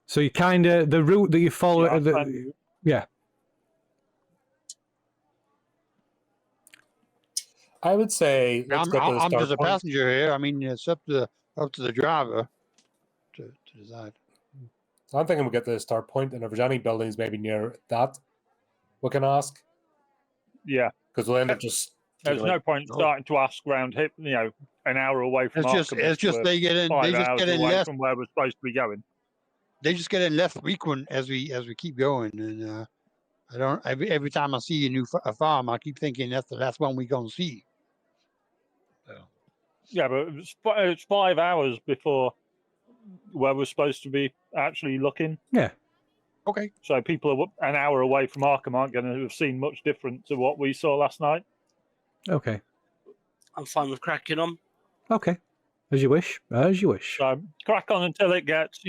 So you kind of the route that you follow. Yeah. I would say let's go to the I'm start just a point. passenger here. I mean, it's up to the driver to decide. I'm thinking we'll get to the start point, and if there's any buildings maybe near that, we can ask. Yeah. Because we'll end up just. There's no point starting to ask around, an hour away from. It's just they get in. They just get in left from where we're supposed to be going. They just get in less frequent as we keep going, and I don't. Every time I see a farm, I keep thinking that's the last one we're gonna see. So. Yeah, but it's 5 hours before where we're supposed to be actually looking. Yeah. Okay. So people are an hour away from Arkham aren't going to have seen much different to what we saw last night. Okay. I'm fine with cracking on. Okay. As you wish. As you wish. So crack on until it gets,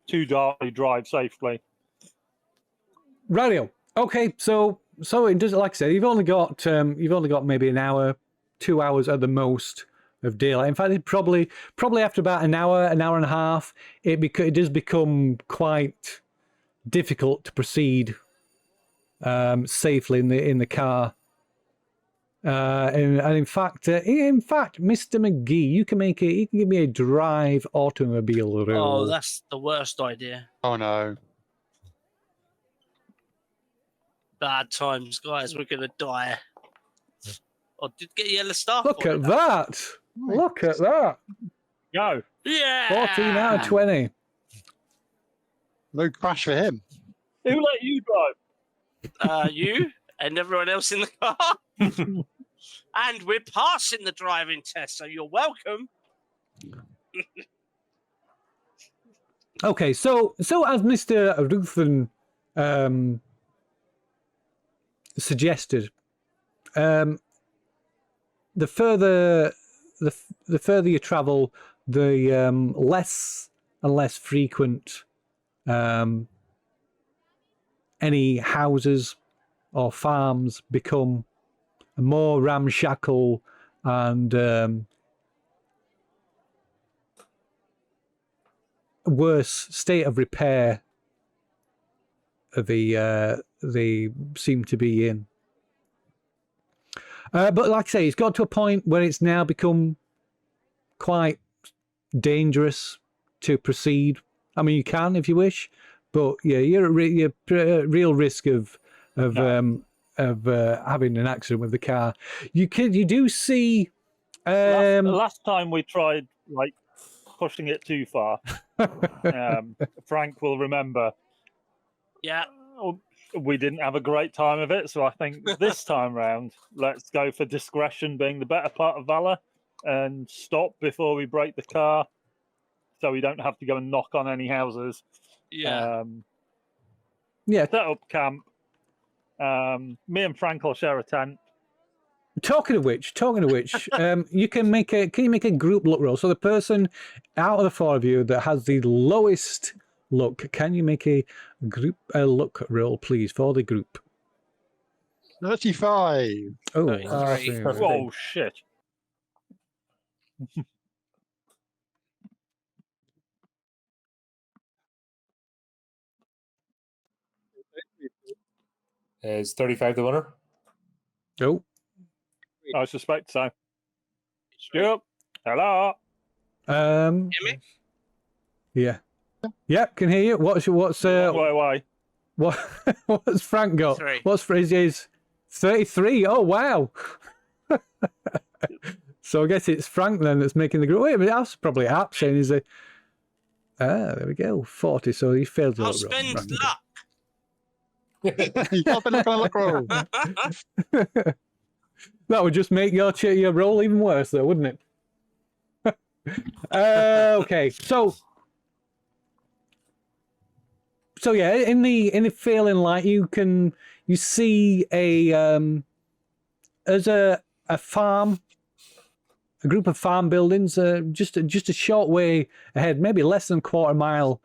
too dark to drive safely. Radio. Okay. So it does, like I said, you've only got maybe an hour, 2 hours at the most of daylight. In fact, it probably after about an hour and a half, it does become quite difficult to proceed safely in the car. And in fact, Mr. McGee, you can give me a drive automobile roll. Oh, that's the worst idea. Oh no. Bad times, guys. We're gonna die. Oh, did get yellow stuff. Look at that! Look at that! Go. Yeah. 14 out of 20. No crash for him. Who let you drive? You and everyone else in the car. And we're passing the driving test, so you're welcome. Okay, so as Mr. Ruthen suggested, the further you travel, the less and less frequent any houses or farms become, more ramshackle and worse state of repair they seem to be in. But like I say, it's got to a point where it's now become quite dangerous to proceed. I mean, you can if you wish, but yeah, you're at real risk of having an accident with the car. You do see. Last time we tried pushing it too far. Frank will remember. Yeah. We didn't have a great time of it, so I think this time round, let's go for discretion being the better part of valor and stop before we break the car, so we don't have to go and knock on any houses. Yeah. Yeah. Set up camp. Me and Frank will share a tent. Talking of which, you can make a group luck roll. So the person out of the four of you that has the lowest luck, can you make a group luck roll, please, for the group? 35. Oh, 33. Oh shit! Is 35 the winner? Oh, I suspect so. Stuart, hello. Hear me? Yeah. Yep, can hear you. What's Why? what's Frank got? 33. What's his 33? Oh wow. So I guess it's Frank then that's making the group. Wait a minute, that's probably App saying is a there we go. 40, so he failed the I'll luck roll. spend Right. luck. You've been looking at luck roll. That would just make your roll even worse, though, wouldn't it? Okay, so yeah, in the failing light, you see there's a farm, a group of farm buildings, just a short way ahead, maybe less than a quarter mile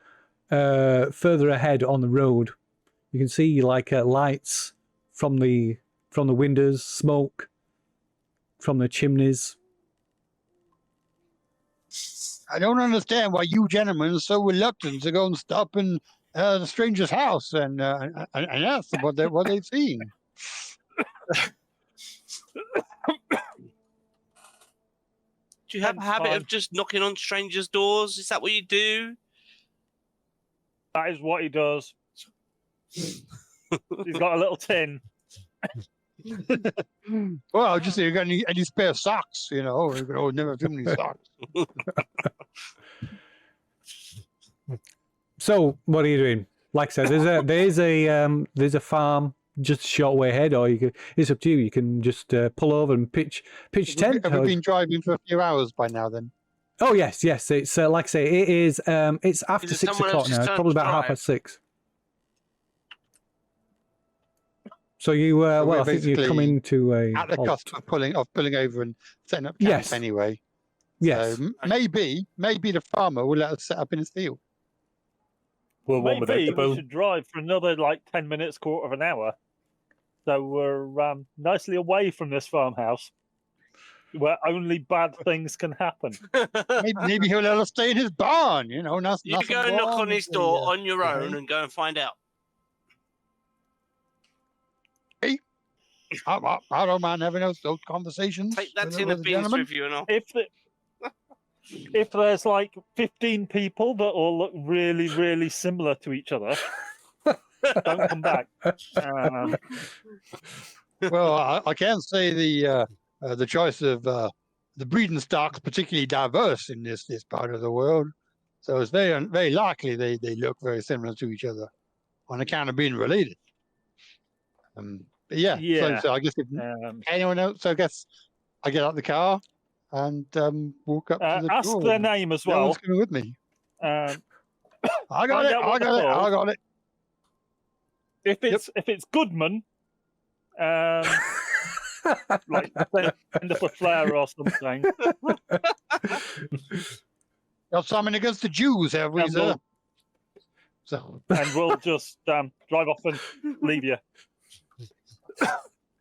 further ahead on the road. You can see like lights from the windows, smoke from the chimneys. I don't understand why you gentlemen are so reluctant to go and stop in the stranger's house and ask them what they've seen. Do you have a habit of just knocking on strangers' doors? Is that what you do? That is what he does. He's got a little tin. Well, just say you got any spare socks, you know? Oh, never too many socks. So, what are you doing? Like I said, there's a farm just a short way ahead, or it's up to you. You can just pull over and pitch tent. Have we been driving for a few hours by now then? Oh yes. It's like I say, it is. It's after 6 o'clock now. It's probably about 6:30. So you, I think you're coming to a at the halt. cusp of pulling over and setting up camp anyway. Yes. So maybe the farmer will let us set up in his field. Well, one without Maybe the bow. we should drive for another 10 minutes, quarter of an hour. So we're nicely away from this farmhouse where only bad things can happen. Maybe he'll let us stay in his barn, you know. You go and knock on his door on your own and go and find out. I don't mind having those conversations. Take that tin of beans with you and all. If there's 15 people that all look really, really similar to each other, don't come back. Well, I can't say the choice of the breeding stock's particularly diverse in this part of the world. So it's very, very likely they look very similar to each other on account of being related. But yeah. So I guess if anyone else, I guess I get out the car and walk up to the ask door. their name as well. No one's coming with me. I got it. If it's Goodman, send up a flare or something. Got something against the Jews, have we, sir? And we'll just drive off and leave you.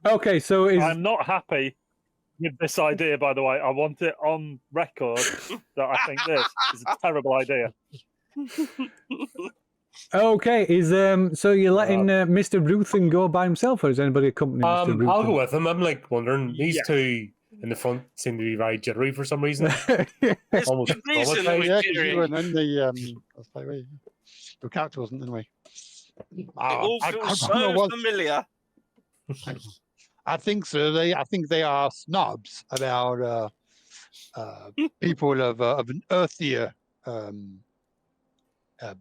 Okay, so I'm not happy with this idea, by the way. I want it on record that I think this is a terrible idea. Okay, so you're letting Mr. Ruthen go by himself, or is anybody accompanying Mr. Ruthen? I'll go with him. I'm wondering. These two in the front seem to be very jittery for some reason. Almost traumatized. Yeah, because you weren't in the character wasn't anyway. It all feels so familiar. I think so. I think they are snobs about people of an earthier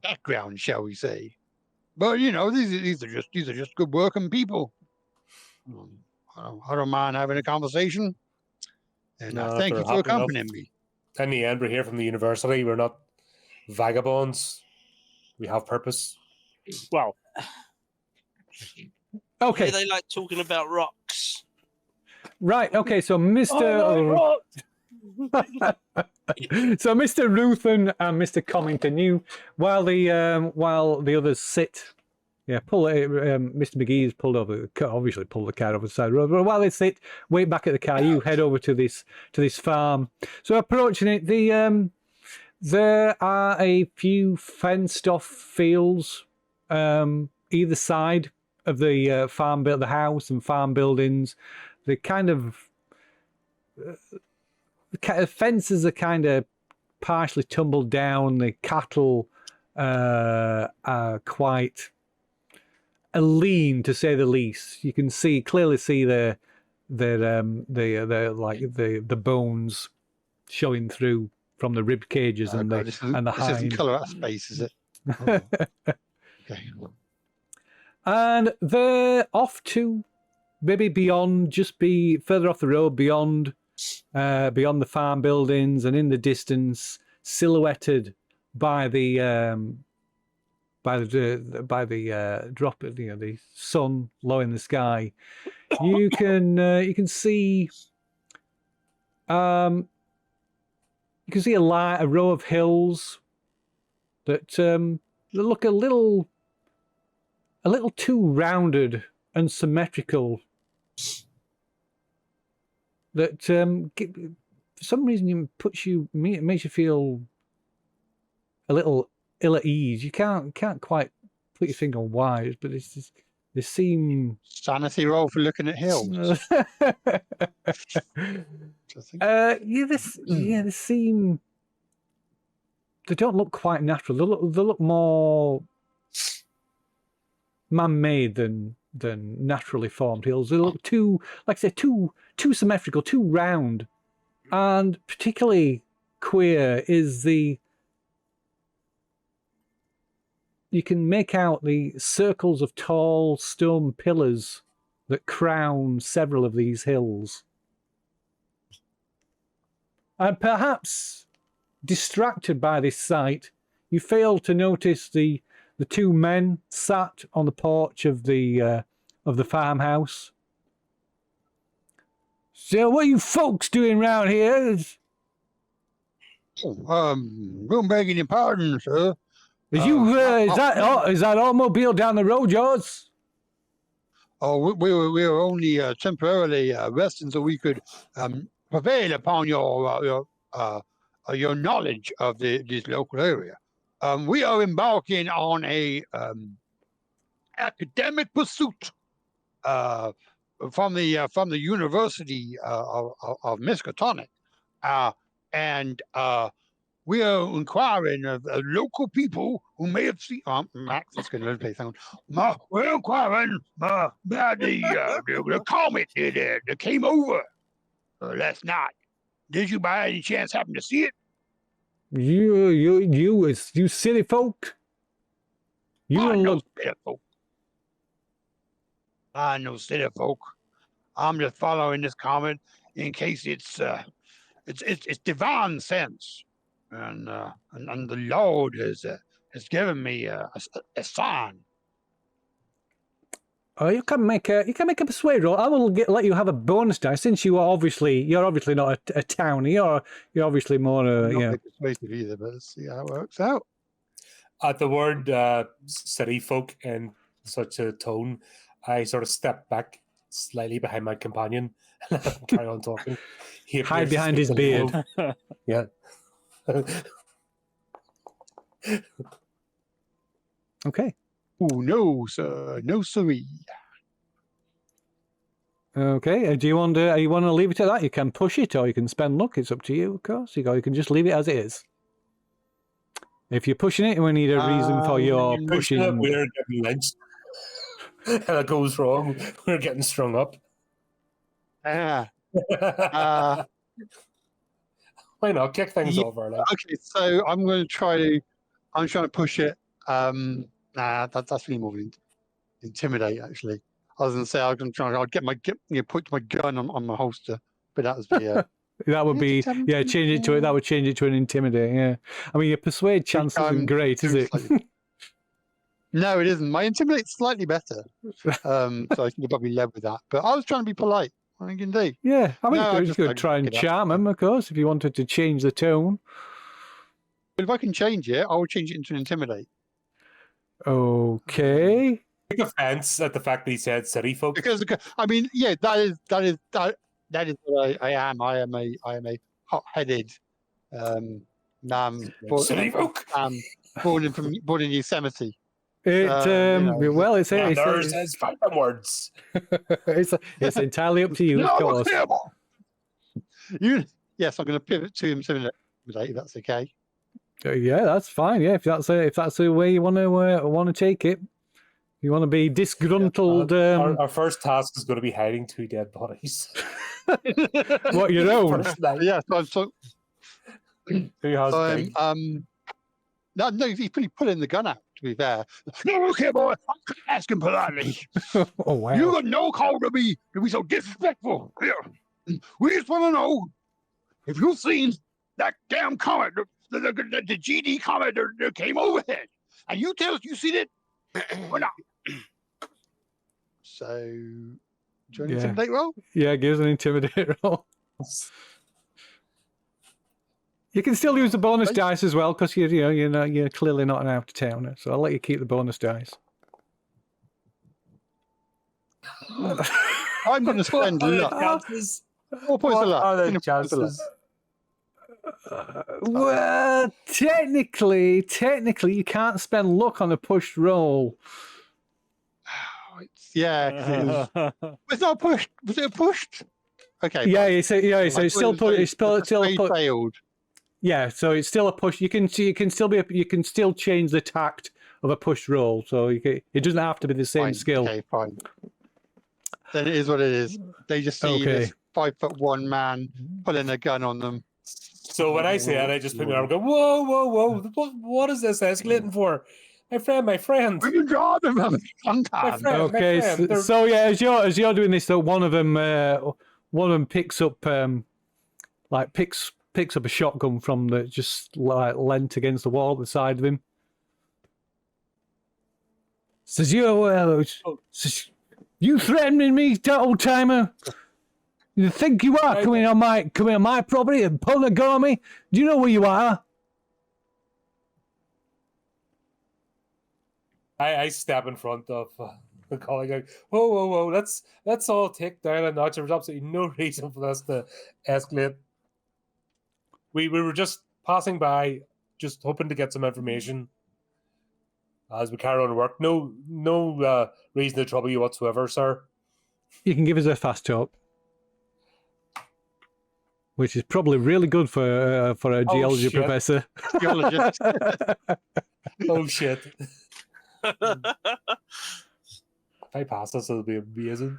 background, shall we say? But you know, these are just good working people. I don't mind having a conversation, and thank you for accompanying me. In the end, we're here from the university. We're not vagabonds. We have purpose. Well, okay. They like talking about rocks. Right. Okay. So Mr. So Mr. Ruthen and Mr. Comington, while the others sit, Mr. McGee's pulled over. Obviously, pulled the car over the side of the road. But while they sit, wait back at the car, you head over to this farm. So approaching it, there are a few fenced-off fields either side of the farm, the house and farm buildings. The kind of fences are kind of partially tumbled down. The cattle are quite lean, to say the least. You can clearly see the bones showing through from the rib cages and the hide. This isn't colour out of space, is it? Oh. Okay. And they're off to maybe beyond, just be further off the road beyond beyond the farm buildings, and in the distance, silhouetted by the drop of the sun low in the sky, you can see a row of hills that look a little too rounded and symmetrical. That for some reason it makes you feel a little ill at ease. You can't quite put your finger on why, but it's just, they seem Sanity roll for looking at hills. they seem, they don't look quite natural. They look more man-made than naturally formed hills. They look too, like I say, too symmetrical, too round, and particularly queer is you can make out the circles of tall stone pillars that crown several of these hills. And perhaps distracted by this sight, you fail to notice the two men sat on the porch of the farmhouse. So, what are you folks doing round here? Don't beg your pardon, sir. Is that automobile down the road yours? Oh, we were only temporarily resting so we could prevail upon your knowledge of this local area. We are embarking on a academic pursuit from the University of Miskatonic, and we are inquiring of local people who may have seen. Max is going to play sound. We're inquiring about the comet that came over last night. Did you by any chance happen to see it? You city folk. You don't look. City folk. I know city folk. I'm just following this comet in case it's divine sense. And the Lord has given me a sign. Oh, you can make a persuade roll. I will let you have a bonus die since you're obviously not a townie. You're obviously more not persuasive either. But let's see how it works out. At the word city folk in such a tone, I sort of step back slightly behind my companion and carry on talking. He hide behind his beard. Yeah. Okay. Oh no, sir, no siree. Okay. Do you want to leave it at that? You can push it, or you can spend luck. It's up to you, of course. You can just leave it as it is. If you're pushing it, we need a reason for your pushing. We're getting lynched, and it goes wrong. We're getting strung up. Why not kick things over? Like. Okay, so I'm trying to push it. That's really more intimidate. Actually, I was going to say I'll put my gun on my holster, but that was the. That would be change it to it. That would change it to an intimidate. Yeah, I mean your persuade chance isn't great, is it? No, it isn't. My intimidate's slightly better, so I think probably led with that. But I was trying to be polite. What you can do? Yeah, I mean you could try and charm him, of course, if you wanted to change the tone. But if I can change it, I will change it into an intimidate. Okay. Take offense at the fact that he said city folk. Because I mean, yeah, that is what I am. I am a hot-headed man. City folk. Born in Yosemite. Well, it's says 5 words. it's entirely up to you, of course. Yes, I'm going to pivot to intimidate. If that's okay. Yeah, that's fine. Yeah, if that's the way you want to take it, you want to be disgruntled. Our first task is going to be hiding 2 dead bodies. What, your own? Yeah. So who has no, he's pretty pulling the gun out. To be fair, no, okay, boy. I'm asking politely. Oh wow! You got no call to be so disrespectful. Here, We just want to know if you've seen that damn comet, the GD comet that came overhead, and you tell us you seen it or not. So, do you want to intimidate roll? Yeah, give us an intimidate roll. You can still use the bonus dice as well because you're clearly not an out of towner. So I'll let you keep the bonus dice. I'm going to spend luck. 4 points of luck. Are the 4 points of luck. chances? Well, technically, you can't spend luck on a pushed roll. Yeah, 'cause it was. It's not pushed. Was it pushed? Okay. Yeah, fine. so it's still put. It's still put. Failed. Yeah, so it's still a push. You can still change the tact of a push roll. So it doesn't have to be the same Fine. skill. Okay, fine. Then it is what it is. They just see this 5'1" man pulling a gun on them. So when I say that, I just put my arm and go, whoa, whoa, whoa. What is this escalating for? My friend. We can draw them. My friend. Okay, my friend. so yeah, as you're doing this, though, one of them picks up picks up a shotgun from the just like leant against the wall at the side of him. Says you threatening me, old timer? You think you are coming on my property and pulling a gun on me? Do you know where you are? I step in front of the colleague. Like, whoa! Let's all take down a notch. There's absolutely no reason for this to escalate. We were just passing by, just hoping to get some information as we carry on work. No reason to trouble you whatsoever, sir. You can give us a fast talk, which is probably really good for a geology professor. Geologist. Oh shit! If I pass this, it'll be amazing.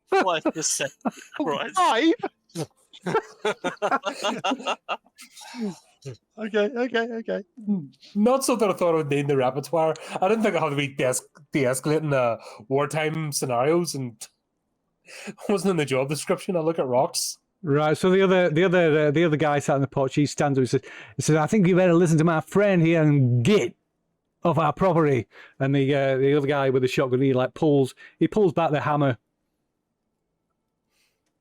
What the second? Right. 5. Okay. Not something I thought I would need in the repertoire. I didn't think I had to be de-escalating wartime scenarios, and wasn't in the job description. I look at rocks. Right. So the other guy sat on the porch. He stands up and says, "I think you better listen to my friend here and get off our property." And the other guy with the shotgun, he pulls back the hammer.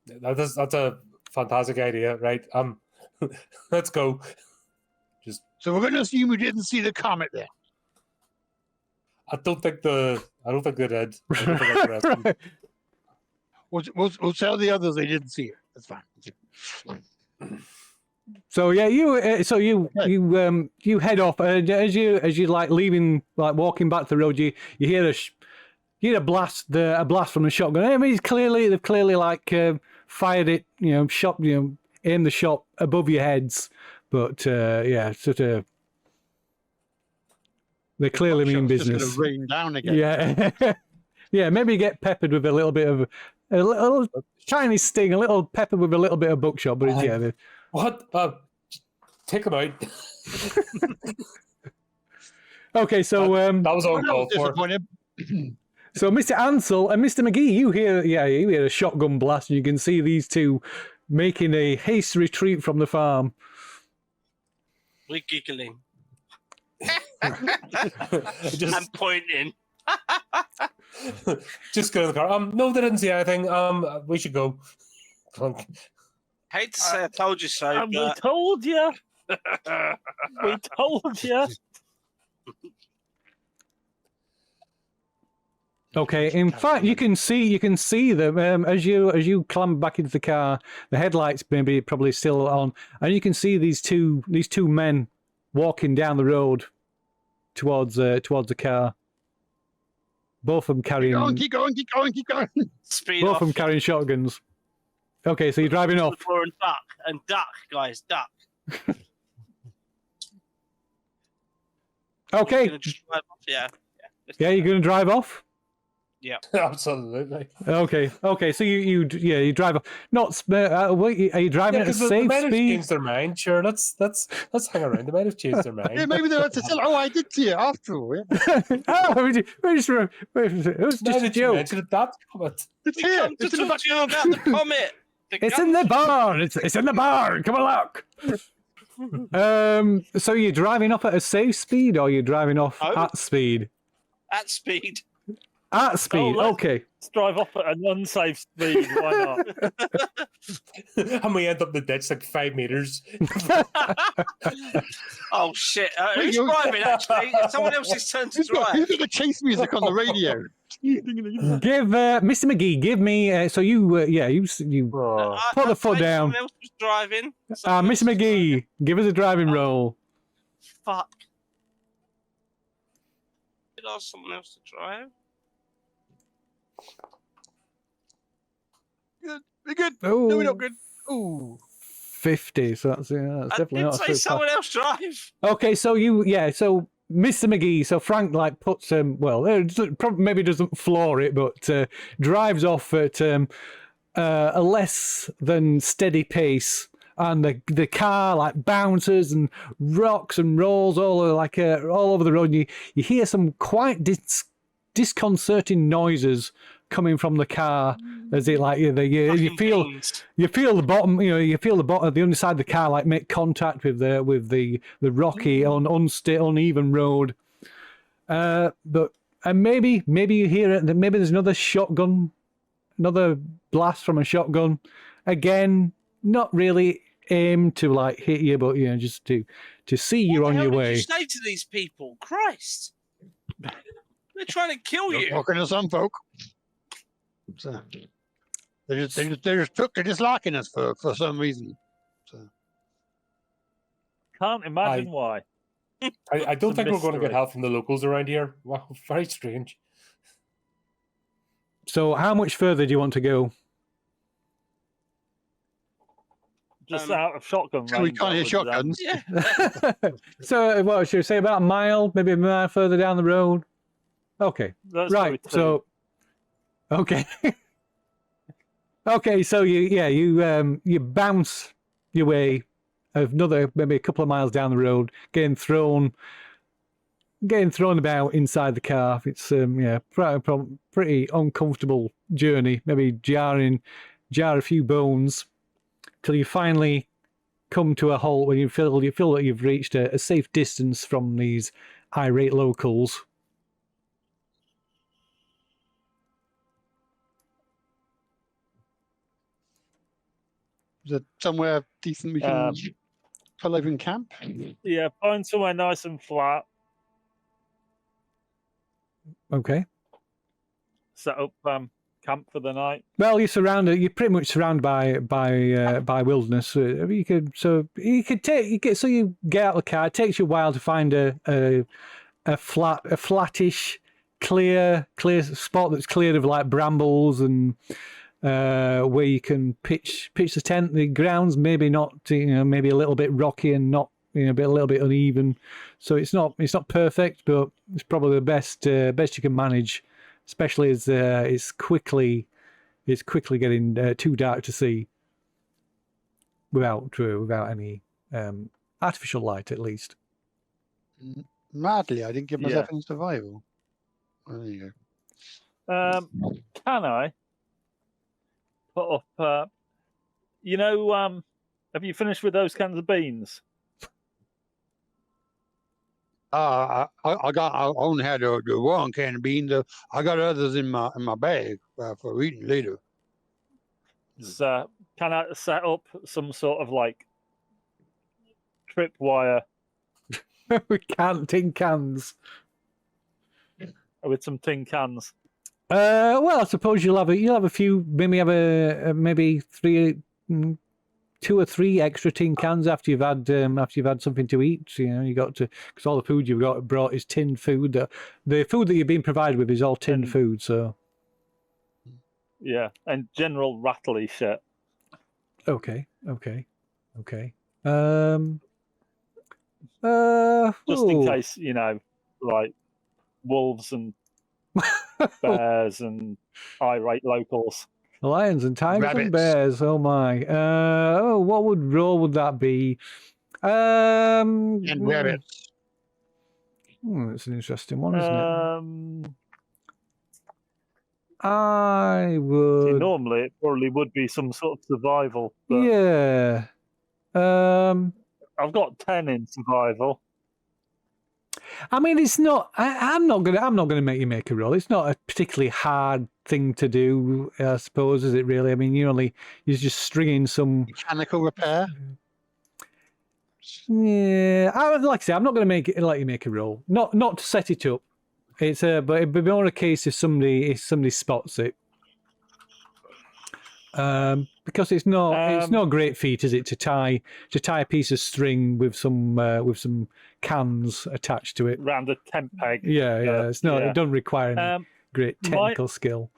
That's a fantastic idea, right? Let's go. So we're going to assume we didn't see the comet then. I don't think they did. I don't think I can arrest them. Right. We'll tell the others they didn't see it. That's fine. So yeah, you head off, and as you leaving, walking back to the road, you hear a blast from the shotgun. I mean, they've clearly fired it, aimed the shot above your heads, but they're clearly mean business. Just going to rain down again. Yeah, yeah. Maybe get peppered with a little bit of a little tiny sting, a little peppered with a little bit of buckshot, but it's What? Take them out. Okay, so that was all called for. So Mr. Ansel and Mr. McGee, you hear a shotgun blast, and you can see these two making a hasty retreat from the farm. We're giggling. Just I'm pointing. just go to the car. No, they didn't see anything. We should go. Hate to say I told you so, We but told you. We told you. Okay. In fact, you can see them as you climb back into the car. The headlights probably still on, and you can see these two men walking down the road towards the car. Both of them carrying. Keep going. speed Both off. of them carrying shotguns. Okay, so you're driving off. And duck, guys, duck. Okay. You're gonna just drive off, yeah. Yeah, you're going to drive off. Absolutely. Okay. So you drive up. Not are you driving at a Because they safe might have speed? changed their mind. Sure, let's hang around. They might have changed their mind. Yeah, maybe they want to tell. Oh, I did see it after all. Yeah. It was Now just a that you joke. mentioned it, that's comment. It's We here. come to It's in the talk back. to you about the comet. It's in the barn. It's in the barn. Come on, look. So you're driving up at a safe speed, or you're driving off No. at speed? At speed. At speed. let's- Okay. Let's drive off at an unsafe speed. Why not? And we end up in the ditch like 5 meters. Oh shit! Who's you- driving? Actually, it's someone else's turn to He's got drive. the chase music on the radio. Give Mr. McGee. Give me. So you. You. Oh. Put the foot down. Someone else was driving. Mr. McGee. Give us a driving roll. Fuck. Did I ask someone else to drive? Good. We're good. Oh, No, we're not good. Ooh. 50. So that's I definitely did not. say so far. someone else drive. Okay, so so Mr. McGee, so Frank like puts probably maybe doesn't floor it, but drives off at a less than steady pace, and the car like bounces and rocks and rolls all over the road. And you hear some quite disconcerting noises coming from the car as it like you feel Beans. you feel the bottom of the underside of the car like make contact with the rocky uneven road, but maybe you hear it. Maybe there's another blast from a shotgun, again not really aimed to like hit you, but just to see you're What on the your hell way. did you say to these people? Christ! They're trying to kill you. Talking to some folk. So, they're just liking us for some reason. So. Can't imagine why. I don't It's a think we're going to get mystery. help from the locals around here. Wow, very strange. So how much further do you want to go? Just out of shotgun So we range. can't hear that was, shotguns. Yeah. So what should we say, about a mile, maybe a mile further down the road? Okay. let's go Right. with two. So, okay. Okay. So you bounce your way another maybe a couple of miles down the road, getting thrown about inside the car. It's pretty uncomfortable journey. Maybe jar a few bones till you finally come to a halt where you feel that you've reached a safe distance from these irate locals. Is it somewhere decent we can pull over in camp? Yeah, find somewhere nice and flat. Okay. Set up camp for the night. Well, you're pretty much surrounded by wilderness. You get out of the car. It takes you a while to find a flattish, clear spot that's cleared of like brambles and where you can pitch the tent. The ground's maybe not, maybe a little bit rocky and not, a little bit uneven. So it's not perfect, but it's probably the best you can manage, especially as it's quickly getting too dark to see without any artificial light, at least. Madly, I didn't give myself Yeah. any survival. Well, there you go. Can I put up? Have you finished with those cans of beans? I only had the one can of beans. I got others in my bag for eating later. So, can I set up some sort of like tripwire Tin cans. with some tin cans? Well, I suppose you'll have a few. Maybe have maybe 2 or 3 extra tin cans after you've had something to eat. You got to, because all the food you've brought is tinned food. The food that you've been provided with is all tinned food. So Yeah, and general rattly shit. okay. Just in case, like wolves and bears and irate locals. Lions and tigers and Rabbits. bears. Oh my. What role would that be? And rabbits. It's an interesting one, isn't it? I See, would. normally it probably would be some sort of survival, but Yeah. I've got 10 in survival. I mean, it's not. I'm not gonna make you make a roll. It's not a particularly hard thing to do, I suppose, is it? Really? I mean, you're just stringing some. Mechanical repair. Yeah, like I say, I'm not going to let you make a roll. Not to set it up. But it'd be more a case if somebody spots it. Because it's no great feat, is it, to tie a piece of string with some cans attached to it. Round a tent peg. Yeah. It's not. Yeah. It doesn't require any great technical skill.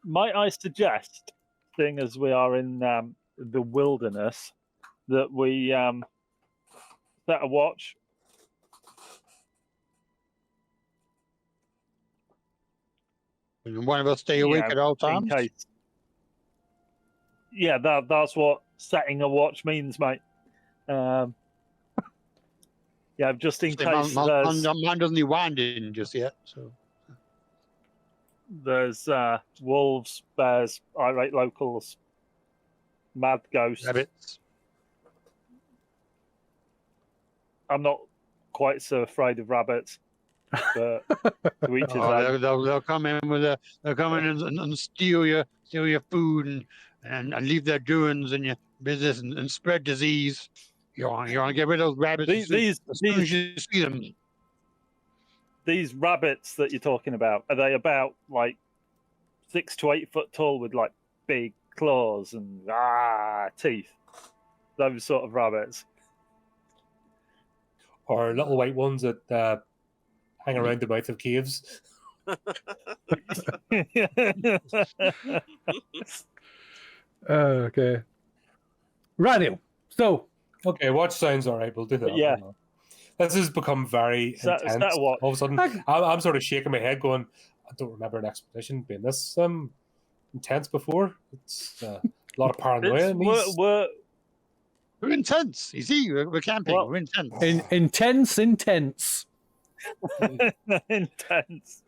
Might I suggest, seeing as we are in the wilderness, that we set a watch? And one of us stay awake at all in times. case. Yeah, that's what setting a watch means, mate. Yeah, just in case Mine doesn't need winding just yet. So there's wolves, bears, irate locals, mad ghosts. rabbits. I'm not quite so afraid of rabbits, but to each his own. They'll come in and steal your food and leave their doings in your business and spread disease. You want to get rid of those rabbits as soon as you see them. These rabbits that you're talking about, are they about like 6 to 8 foot tall with like big claws and teeth? Those sort of rabbits. Or little white ones that hang around the mouth of caves. Okay. Radio. So. Okay, watch sounds all right. We'll do that. Yeah. This has become very intense. Is that what? All of a sudden, I'm sort of shaking my head going, I don't remember an expedition being this intense before. It's a lot of paranoia. We're intense. You see, we're camping. We're intense. Intense. Intense. Intense.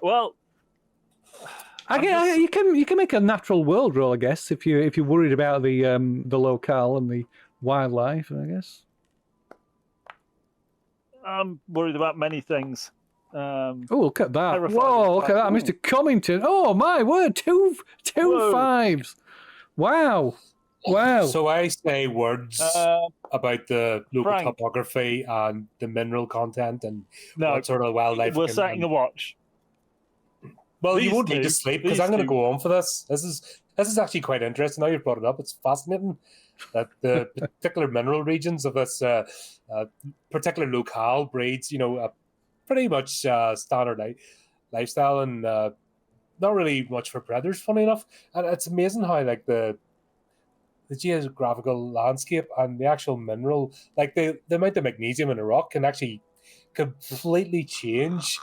Well, you can make a natural world roll, I guess, if you're worried about the locale and the wildlife, I guess. I'm worried about many things. Look at that! Whoa, look at that, Mr. Cummington! Oh my word, two fives! Wow. So I say words about the local Frank. topography and the mineral content and what sort of wildlife. We're setting a watch. Well, These you won't need two- to sleep because these I'm going to two- go on for this. This is actually quite interesting. Now you've brought it up, it's fascinating that the particular mineral regions of this particular locale breeds, a pretty much standard lifestyle and not really much for predators. Funny enough, and it's amazing how the geographical landscape and the actual mineral, like the amount of magnesium in a rock, can actually completely change.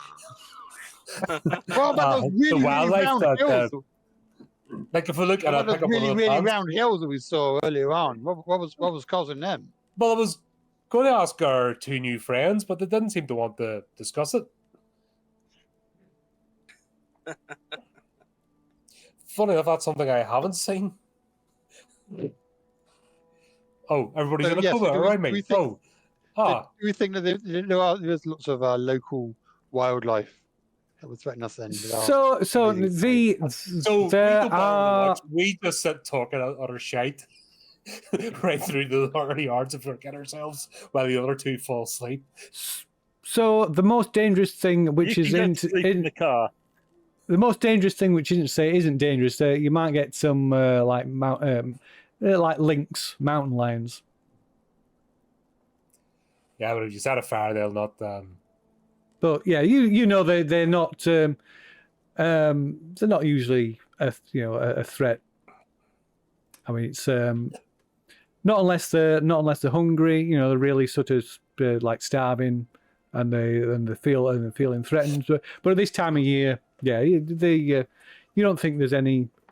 What about those really, the wildlife round that, hills? like if we look at Those really round hills that we saw earlier on. What was causing them? Well, I was going to ask our two new friends, but they didn't seem to want to discuss it. Funny enough, that's something I haven't seen. Oh, everybody's in a coma around me. Do we think that there's lots of local wildlife that would threaten us then? We just sit talking utter shite right through the early hours of forget ourselves while the other two fall asleep. So the most dangerous thing, which You is can get to sleep in the car. the most dangerous thing, which isn't dangerous, you might get some like lynx, mountain lions. Yeah, but if you set a fire, they'll not. But yeah, they're not usually a threat. I mean, it's not unless they're hungry. They're really sort of like starving. and they're feeling threatened. But at this time of year, yeah, you don't think there's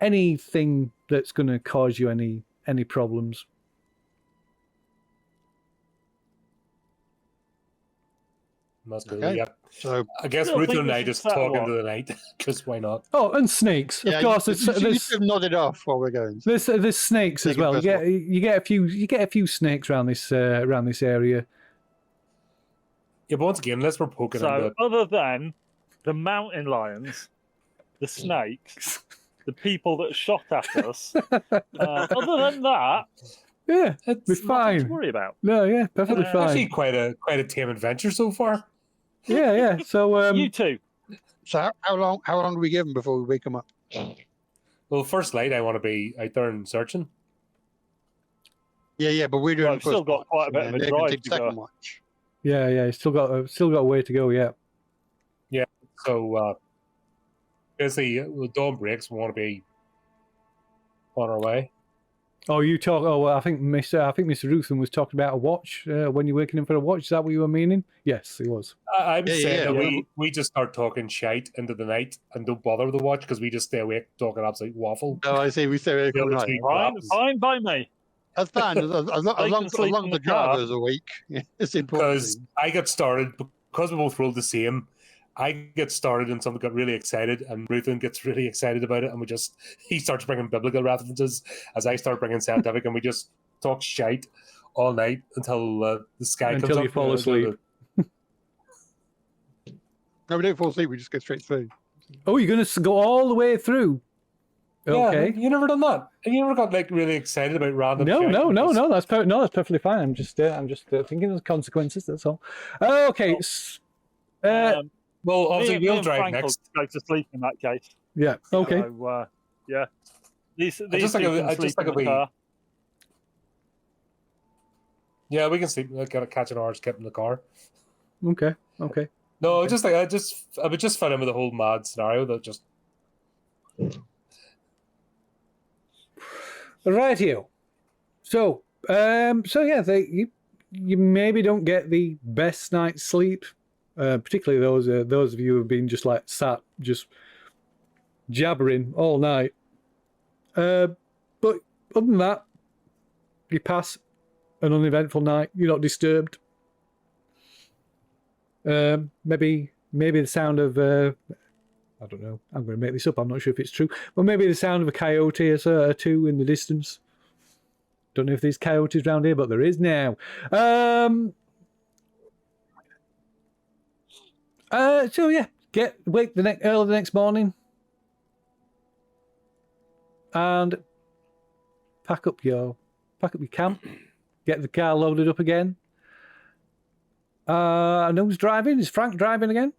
anything that's going to cause you any problems. That's good. Okay. Yeah. So I guess Still Ruth think and we I should just set talk one. into the night because why not? Oh, and snakes, of yeah, course. you There's should have nodded off while we're going. there's snakes as Take it well. personal. You get a few snakes around this area. Yeah, but once again, unless we're poking So, into other than the mountain lions, the snakes, the people that shot at us, other than that, Yeah, it's we're nothing to fine. worry about. No, yeah, perfectly actually fine. quite a tame adventure so far. Yeah. So You two. So how long do we give them before we wake them up? Well, first light, I want to be out there and searching. Yeah, but we're doing Well, the I've still first got watch, quite a and bit then of a they can drive take to the second go. watch. yeah, still got a way to go. Yeah. So, basically, with dawn breaks, we want to be on our way. Oh, you talk. Oh, well, I think Mr. Ruthen was talking about a watch when you're waking him for a watch. Is that what you were meaning? Yes, it was. I'm Yeah, saying that yeah. we just start talking shite into the night and don't bother the watch because we just stay awake talking absolute waffle. No, I see. We say The other night. two Fine, collapse. fine by me. That's fine. As They long can sleep as in the the car. driver's awake, it's important. Because I got started because we both rolled the same. I get started and someone got really excited, and Ruthin gets really excited about it, and he starts bringing biblical references as I start bringing scientific, and we just talk shite all night until the sky comes Until up. you fall asleep. No, we don't fall asleep. We just go straight through. Oh, you're going to go all the way through? Okay. Yeah, you never done that. And you never got like really excited about random. No, shite? That's that's perfectly fine. I'm just thinking of the consequences. That's all. Okay. Well, obviously Me we'll and drive Frank next. will go to sleep in that case. Yeah. Okay. So, yeah. These just two think can I sleep just think in the it'll be- car. Yeah, we can sleep. Like, gotta catch an hour's kept in the car. Okay. No, just like I would just fit in with the whole mad scenario that just. Rightio. So, yeah, you maybe don't get the best night's sleep, particularly those of you who have been just like sat just jabbering all night. But other than that, you pass an uneventful night. You're not disturbed. Maybe the sound of I don't know. I'm going to make this up. I'm not sure if it's true. But maybe the sound of a coyote or two in the distance. Don't know if there's coyotes around here, but there is now. So yeah, wake early the next morning, and pack up your camp. Get the car loaded up again. And who's driving? Is Frank driving again?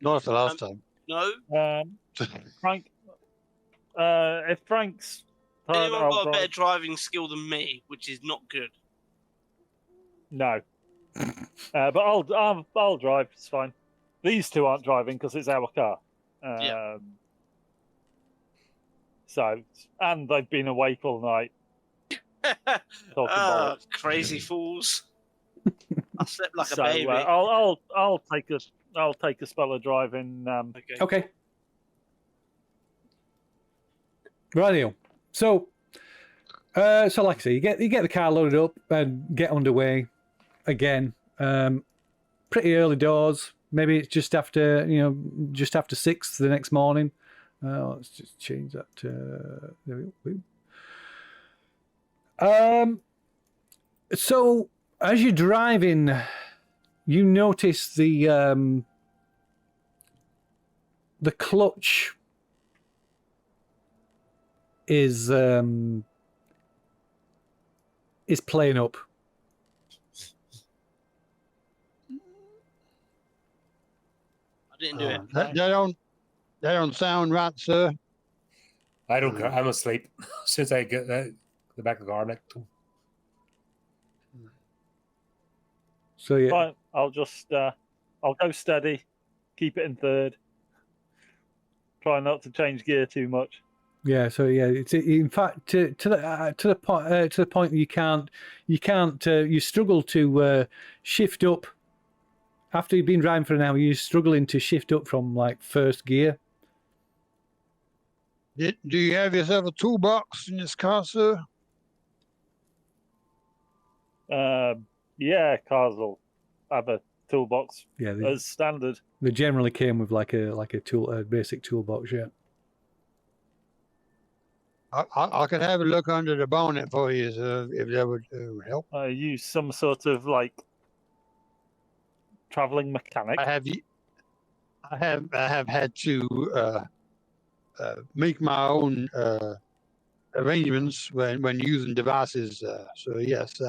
Not as the last time. No. Frank, if Frank's tired, Anyone I'll got a drive. better driving skill than me, which is not good. No. But I'll drive. It's fine. These two aren't driving because it's our car. Yeah. So, and they've been awake all night. Talking bollocks. Crazy fools. I slept like So a baby. I'll take a spell of driving. Okay. Okay. Rightio. So like I say, you get the car loaded up and get underway again. Pretty early doors. Maybe it's just after 6 the next morning. Let's just change that. There we go. So as you're driving, you notice the clutch is playing up. I didn't do it. They don't sound right, sir. I don't care. I'm asleep since I get the back of the car next to him. So yeah, Fine. I'll just I'll go steady, keep it in third. Try not to change gear too much. Yeah, so yeah, it's in fact to the point that you struggle to shift up after you've been driving for an hour. You're struggling to shift up from like first gear. Do you have yourself a toolbox in this car, sir? Yeah, cars will have a toolbox Yeah, as standard. they generally came with like a basic toolbox. Yeah. I could have a look under the bonnet for you, sir, if that would help. I use some sort of like traveling mechanic. I have had to make my own arrangements when using devices. So yes,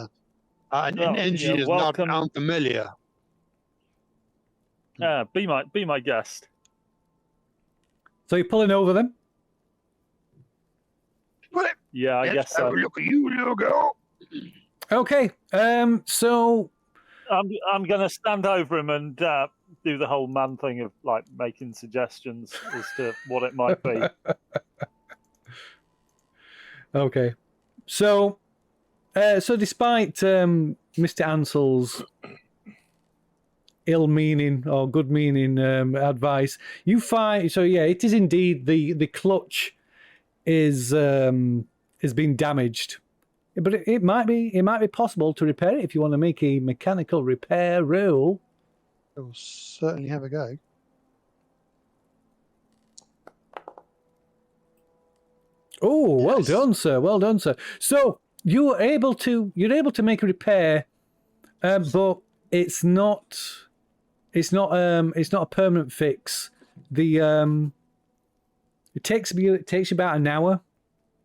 an engine is welcome. not unfamiliar. Be my guest. So you're pulling over them. Yeah, I guess so. Look at you, little girl. Okay. So I'm gonna stand over him and do the whole man thing of like making suggestions as to what it might be. okay. So despite Mr. Ansell's ill-meaning or good-meaning advice, you find it is indeed the clutch is been damaged, but it might be possible to repair it if you want to make a mechanical repair roll. I will certainly have a go. Oh, Yes. well done, sir. Well done, sir. So you're able to make a repair, but it's not a permanent fix. It takes you about an hour.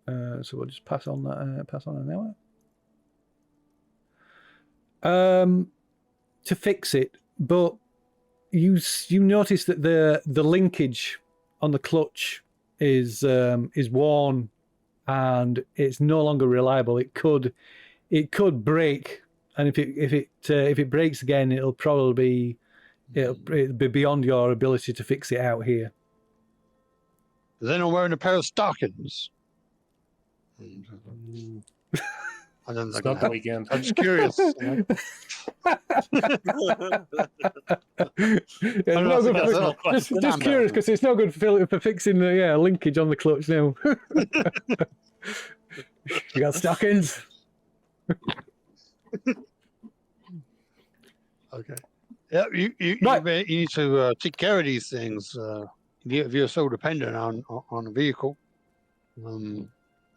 So we'll just pass on an hour. To fix it, but you notice that the linkage on the clutch is worn and it's no longer reliable. It could break, and if it breaks again, it'll be beyond your ability to fix it out here. Then I'm wearing a pair of stockings. I don't It's think not the weekend. I'm just curious. It's no good for, just curious because it's no good for fixing the linkage on the clutch now. You got stockings. Okay. Yeah, you need to take care of these things if you're so dependent on a vehicle.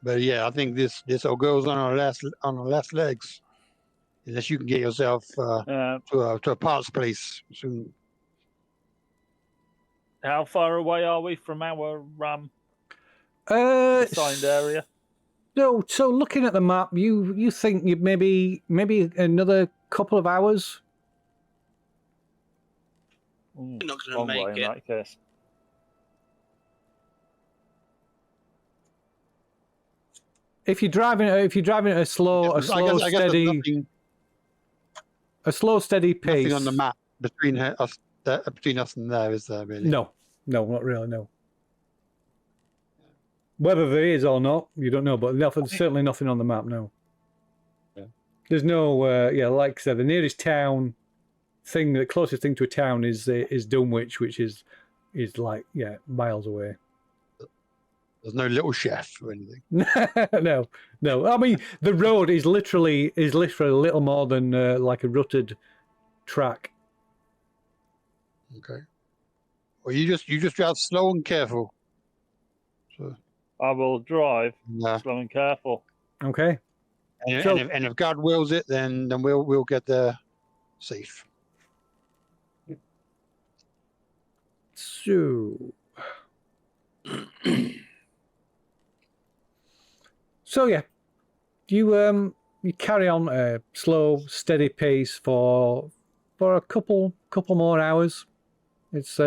But yeah, I think this all goes on our last legs, unless you can get yourself to a parts place soon. How far away are we from our assigned area? No, so looking at the map, you think you maybe another couple of hours. You're not going to Long way make in it. that case. If you're driving at a slow, steady pace. Nothing on the map between us and there, is there really? No, not really. No. Whether there is or not, you don't know. But certainly nothing on the map. No. Yeah. There's no. Like I said, the nearest town thing, the closest thing to a town is Dunwich, which is like miles away. There's no little chef or anything. No. I mean, the road is literally a little more than like a rutted track. Okay. Well, you just drive slow and careful. So, I will drive slow and careful. Okay. And if God wills it, then we'll get there safe. So. So yeah, you carry on at a slow, steady pace for a couple more hours. It's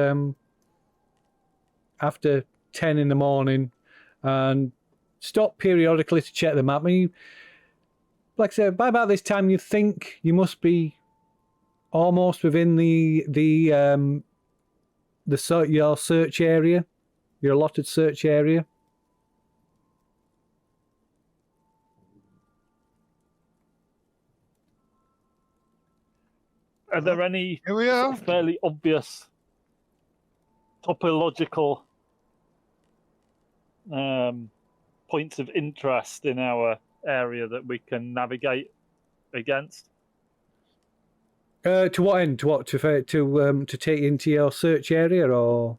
after 10 in the morning, and stop periodically to check the map. I mean, like I said, by about this time, you think you must be almost within your search area, your allotted search area. Are there any Here we are. fairly obvious topological points of interest in our area that we can navigate against? To what end? To what? To take into your search area, or?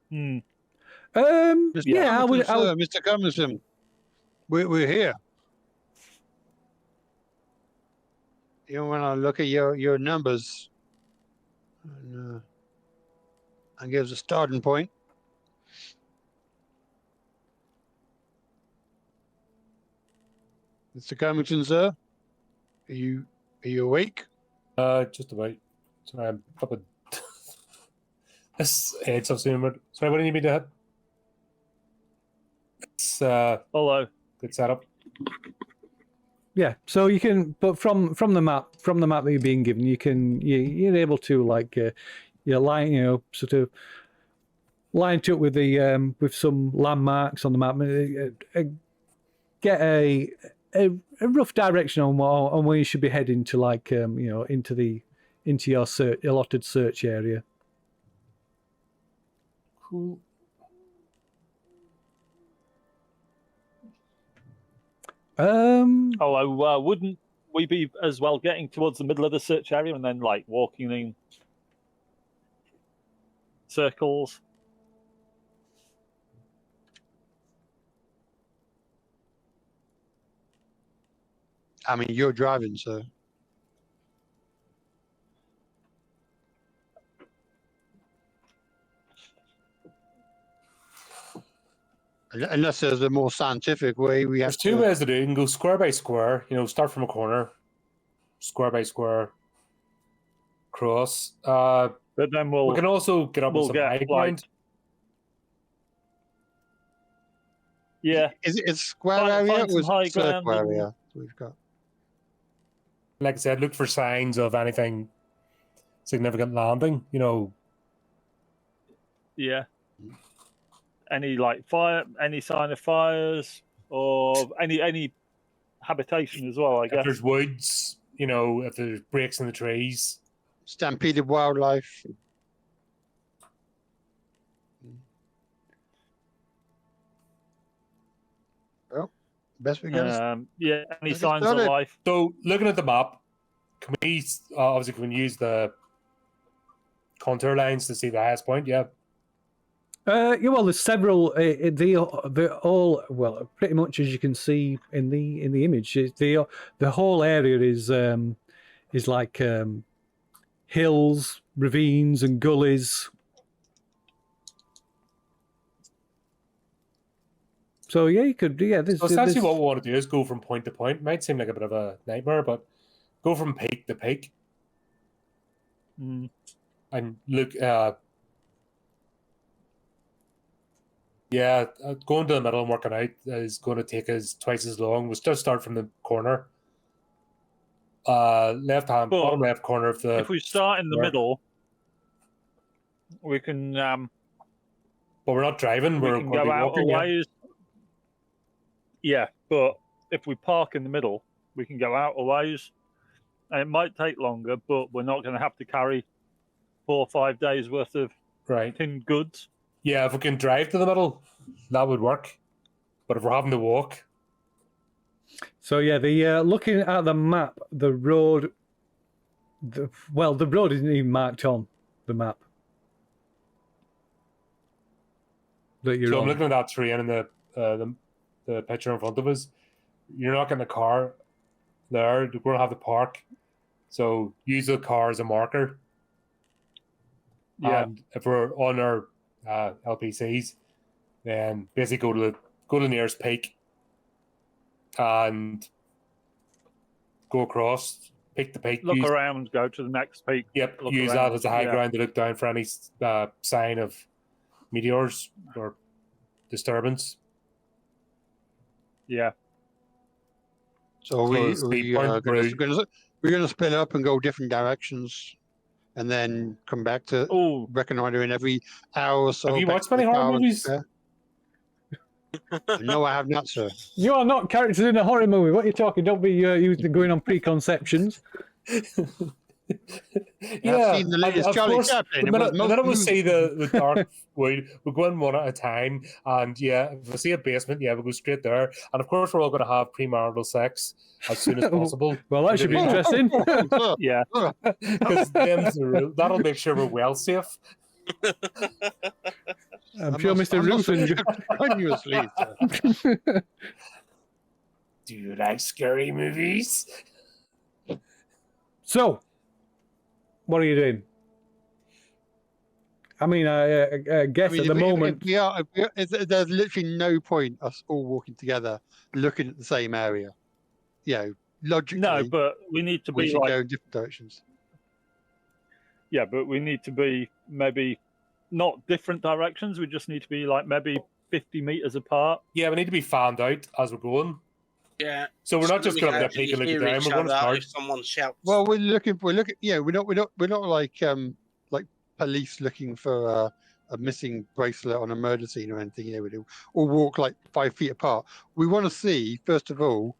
Hmm. Mr. Yeah, I would. Mr. Cummington, we're here. You want to look at your numbers and give us a starting point. Mr. Cummington, sir, are you awake? Just about. Sorry, I'm up a... This heads up soon. Sorry, what do you need me to hit? It's Hello. good setup. Yeah, so you can, but from the map that you're being given, you're able to sort of line it up with the with some landmarks on the map, get a rough direction on where you should be heading to, into your allotted search area. Cool. Wouldn't we be as well getting towards the middle of the search area and then walking in circles? I mean, you're driving, sir. Unless there's a more scientific way, we have There's two ways to do it. You can go square by square, start from a corner, square by square, cross. But then We can also get up on some high ground. Yeah. Is it square Find area some or high circle ground area? We've got. Like I said, look for signs of anything significant landing. Yeah. Any fire? Any sign of fires or any habitation as well? I If guess. there's woods, if there's breaks in the trees. Stampeded wildlife. Well, best we can. Yeah. Any Let's get signs of started. life? So, looking at the map, can we obviously can we use the contour lines to see the highest point? Yeah. Yeah, well, there's several. They're all, well, pretty much as you can see in the image. The whole area is like hills, ravines, and gullies. So yeah, you could. Yeah, So essentially, what we want to do is go from point to point. Might seem like a bit of a nightmare, but go from peak to peak Mm. and look. Going to the middle and working out is going to take us twice as long. We'll just start from the corner. Left hand, But bottom left corner of the. If we start in the square. middle, we can But we're not driving. we We're can going to go be out a walking. Yeah. ways. Yeah, but if we park in the middle, we can go out a ways. And it might take longer, but we're not going to have to carry 4 or 5 days worth of Right. tinned goods. Yeah, if we can drive to the middle, that would work. But if we're having to walk, So yeah, looking at the map, the road. The road isn't even marked on the map that you're so I'm on. looking at that terrain in the picture in front of us. You're not getting a car there. We're going to have to park. So use the car as a marker. Yeah. And if we're on our LPCs, then basically go to the nearest peak and go across, pick the peak. Look around, go to the next peak. Yep, look use around, that as a high yeah. ground to look down for any sign of meteors or disturbance. Yeah. So Close speed point we're through. going to split up and go different directions, and then come back to Oh, reconnoiter in every hour or so. Have you back watched to the many horror car and movies? spare. No, I have not, sir. You are not characters in a horror movie. What are you talking? Don't be going on preconceptions. Yeah, seen the latest of Charlie course, Chaplin. The It was minute, the most minute we see moving. the dark wood, we go in one at a time. And yeah, if we see a basement, yeah, we'll go straight there. And of course, we're all going to have premarital sex as soon as possible. Well, that should be Because interesting. Yeah. that'll make sure we're well safe. I'm sure Mr. Ruffin. Continuously, sir. Do you like scary movies? So, what are you doing? I mean, I guess at the moment. There's literally no point us all walking together, looking at the same area. You know, logically, No, but we need to we be should like, go in different directions. yeah, but we need to be maybe not different directions. We just need to be like maybe 50 meters apart. Yeah, we need to be fanned out as we're going. Yeah. So we're not just going to to be peek and look down. We're going to start. If someone shouts. Well, we're looking. Yeah, we're not like police looking for a missing bracelet on a murder scene or anything. You know, we do or walk like 5 feet apart. We want to see first of all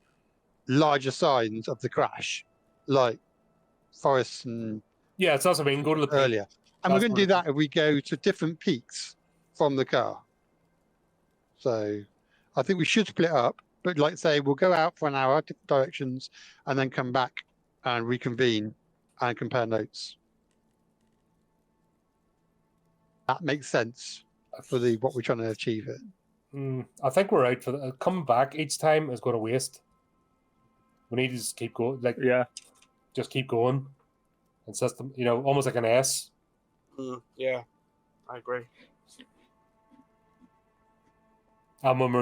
larger signs of the crash, like forests and Yeah, it's also we can go to the peak. earlier. And we're That's going to do wonderful. that if we go to different peaks from the car. So I think we should split up, but like say, we'll go out for an hour, different directions, and then come back and reconvene and compare notes. That makes sense for what we're trying to achieve here. I think we're out for the, coming back each time is going to waste. We need to just keep going, like Yeah. just keep going, and system, you know, almost like an S. Yeah, I agree. And when we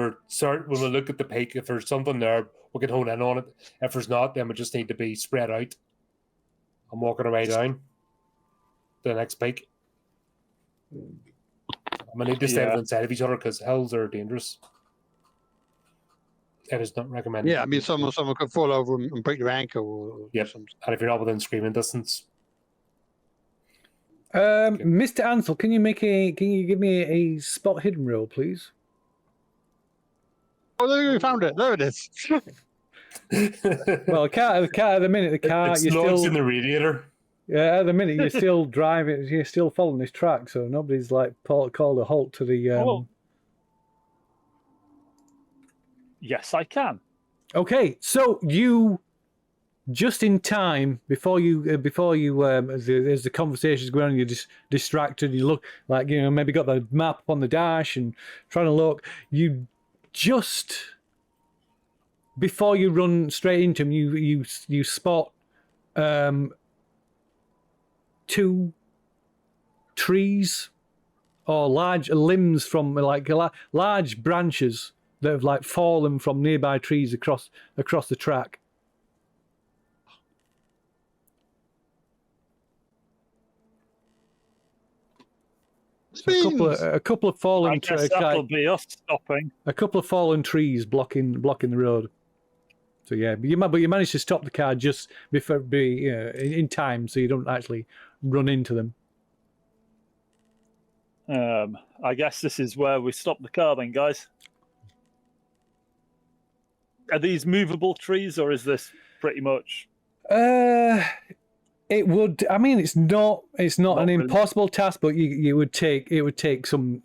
look at the peak, if there's something there, we can hone in on it. If there's not, then we just need to be spread out and walking our way down to the next peak. And we need to stay inside of each other because hills are dangerous. It is not recommended. Yeah, I mean, someone could fall over and break their ankle or Yep. something. And if you're not within screaming distance, Mr. Ansel, can you give me a spot hidden roll, please? Oh, there we found it. There it is. Well, the car at the minute, the car it's you're lodged still in the radiator. yeah, at the minute you're still driving, you're still following this track, so nobody's like called a halt to the. Well, yes, I can. Okay, so you just in time before you as the conversation's going on, you're just distracted. You look like maybe got the map up on the dash and trying to look. You just before you run straight into him, you spot two trees or large limbs from like large branches that have like fallen from nearby trees across the track. So a couple of fallen I guess that'll be us stopping. a couple of fallen trees blocking the road. So yeah, but you managed to stop the car just before in time, so you don't actually run into them. I guess this is where we stop the car then, guys. Are these movable trees, or is this pretty much? It would. I mean, it's not an really. impossible task, but it would take some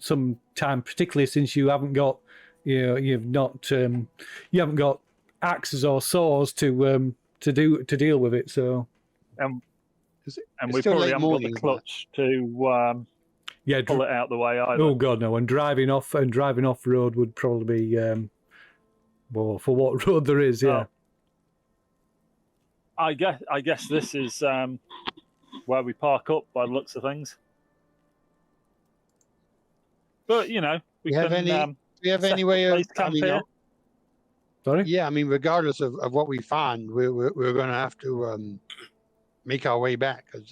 time, particularly since you haven't got you haven't got axes or saws to deal with it. So And It's we still probably late haven't got morning, the isn't it? clutch to yeah. pull it out the way either. Oh god, no! And driving off road would probably be well, for what road there is, yeah. I guess this is where we park up by the looks of things. But we Do you have can. any? Do you have set any up way a of? place I camp mean, here. Sorry. yeah, I mean, regardless of what we find, we're going to have to make our way back at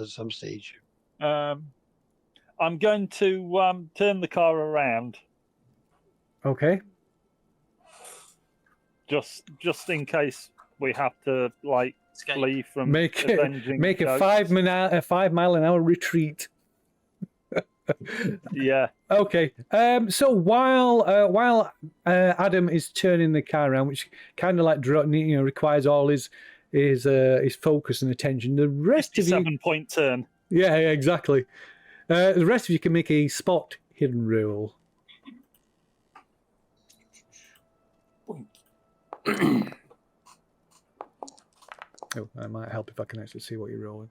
some stage. I'm going to turn the car around Okay. just in case we have to Escape. flee from Make it avenging a ghosts. 5 mile an hour retreat. Yeah. Okay. So while Adam is turning the car around, which kind of like requires all his his focus and attention. The rest of you, 7-point turn. yeah, exactly. The rest of you can make a spot hidden roll. Oh, that might help if I can actually see what you're rolling.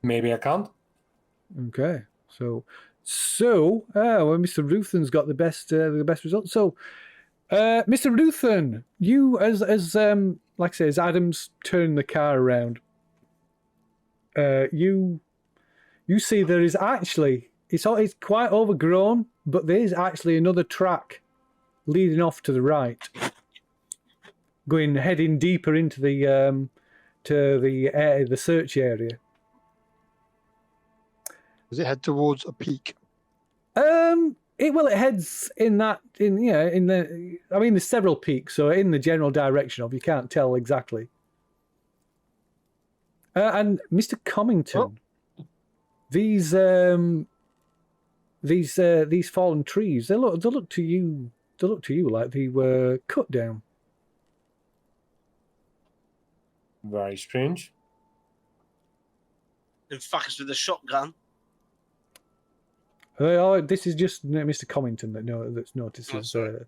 Maybe I can't. Okay, so well, Mr. Ruthen's got the best result. So, Mr. Ruthen, you as like I say, as Adam's turned the car around, you see there is actually it's quite overgrown, but there is actually another track leading off to the right, heading deeper into the the search area. Does it head towards a peak? It heads in the I mean there's several peaks, so in the general direction of you can't tell exactly. And Mr. Comington, these fallen trees, they look to you like they were cut down. Very strange. And fuck us with a shotgun. This is just Mr. Comington that's notices. Oh, sorry.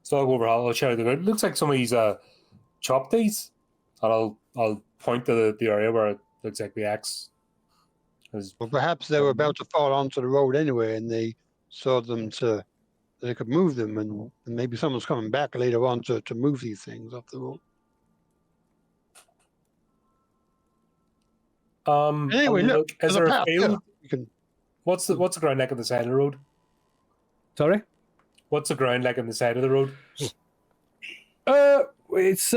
So I'll go over. I'll shout it. It looks like somebody's chopped these, and I'll point to the area where it looks like the axe. Well, perhaps they were about to fall onto the road anyway, and they saw them they could move them, and maybe someone's coming back later on to move these things off the road. Anyway, look, is there a path, field? you can... What's the ground like on the side of the road? Sorry? What's the ground like on the side of the road? It's